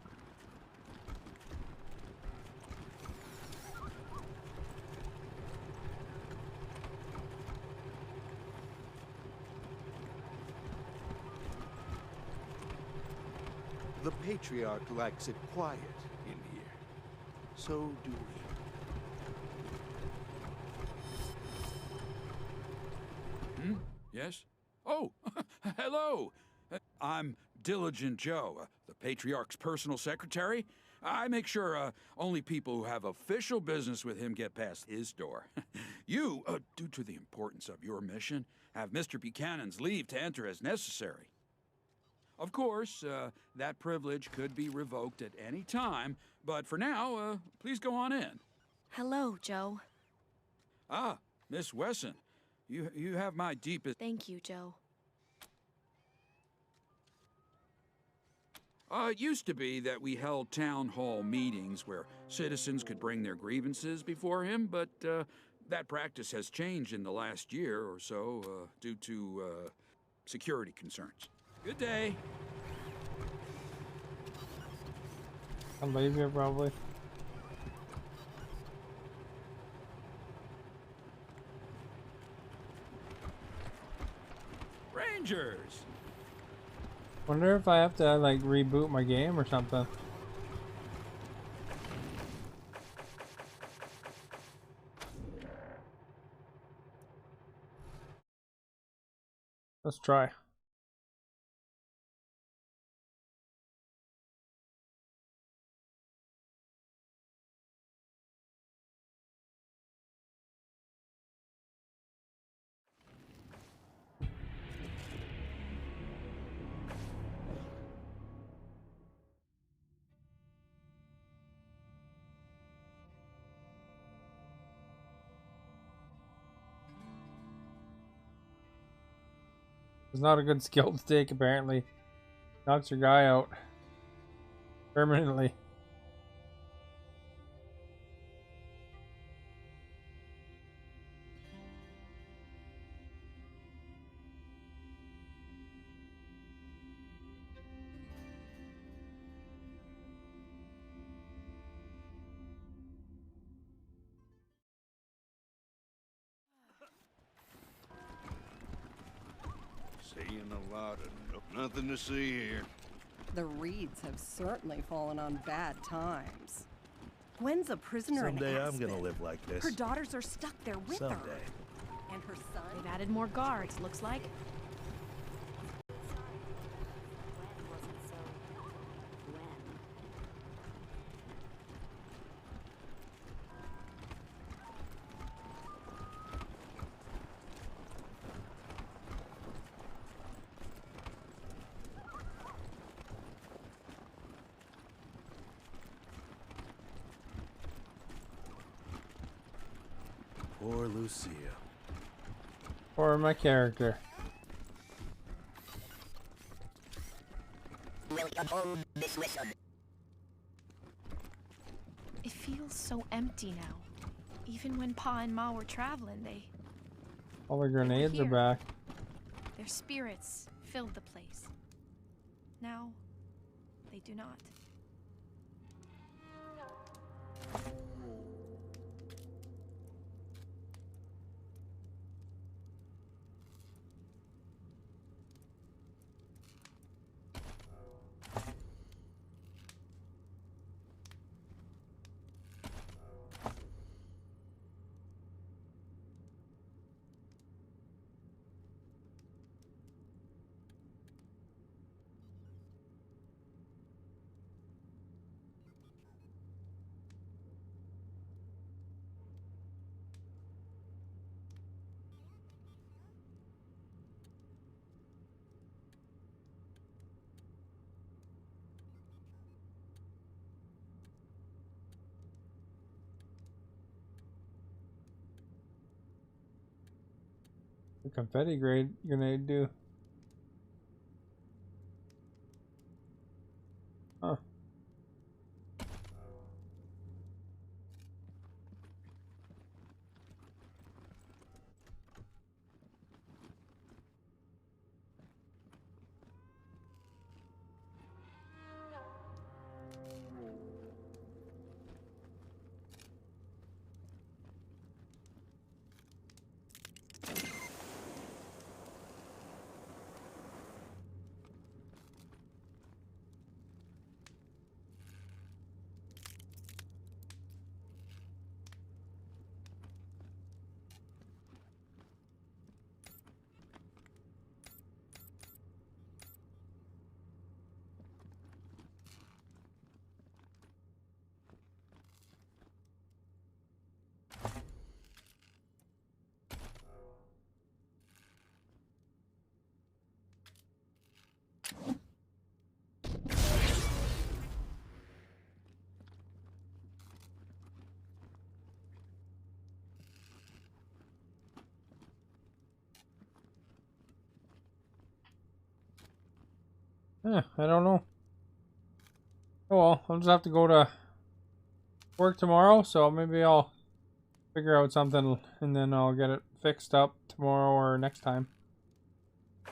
The Patriarch likes it quiet in here. So do we. Hmm? Yes? Oh, hello. I'm Diligent Joe, the Patriarch's personal secretary. I make sure only people who have official business with him get past his door. You, due to the importance of your mission, have Mr. Buchanan's leave to enter as necessary. Of course, that privilege could be revoked at any time, but for now, please go on in. Hello, Joe. Ah, Miss Wesson, you have my deepest... Thank you, Joe. It used to be that we held town hall meetings where citizens could bring their grievances before him, but that practice has changed in the last year or so due to security concerns. Good day. I'll leave here probably. Rangers! Wonder if I have to like reboot my game or something. Let's try. It's not a good skill to take, apparently. Knocks your guy out. Permanently. Seeing a lot of nothing to see here. The Reeds have certainly fallen on bad times. Gwen's a prisoner Someday in I'm Aspen. gonna live like this. Her daughters are stuck there with her. Someday. And her son. They've added more guards, looks like. Poor Lucia. Or my character. Welcome home, Miss Wesson. It feels so empty now. Even when Pa and Ma were traveling, All the grenades are here. back. their spirits filled the place. Now, they do not. The confetti grenade do. Huh. I don't know. Oh well, I'll just have to go to work tomorrow, so maybe I'll figure out something and then I'll get it fixed up tomorrow or next time.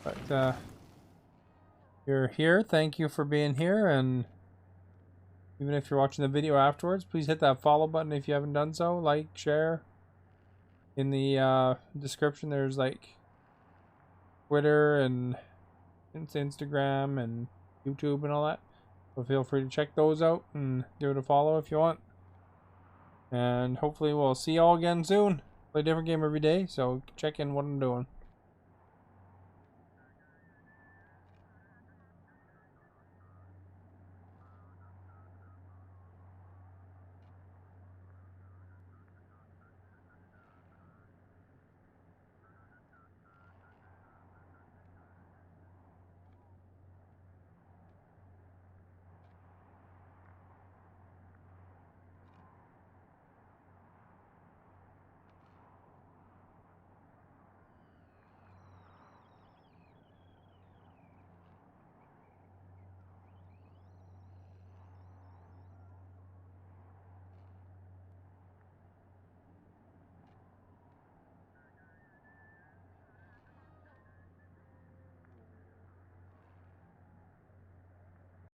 But you're here, thank you for being here, and even if you're watching the video afterwards, please hit that follow button if you haven't done so. Like, share. In the description there's like Twitter and Instagram and YouTube and all that. So feel free to check those out and give it a follow if you want. And hopefully we'll see y'all again soon. Play a different game every day, so check in what I'm doing.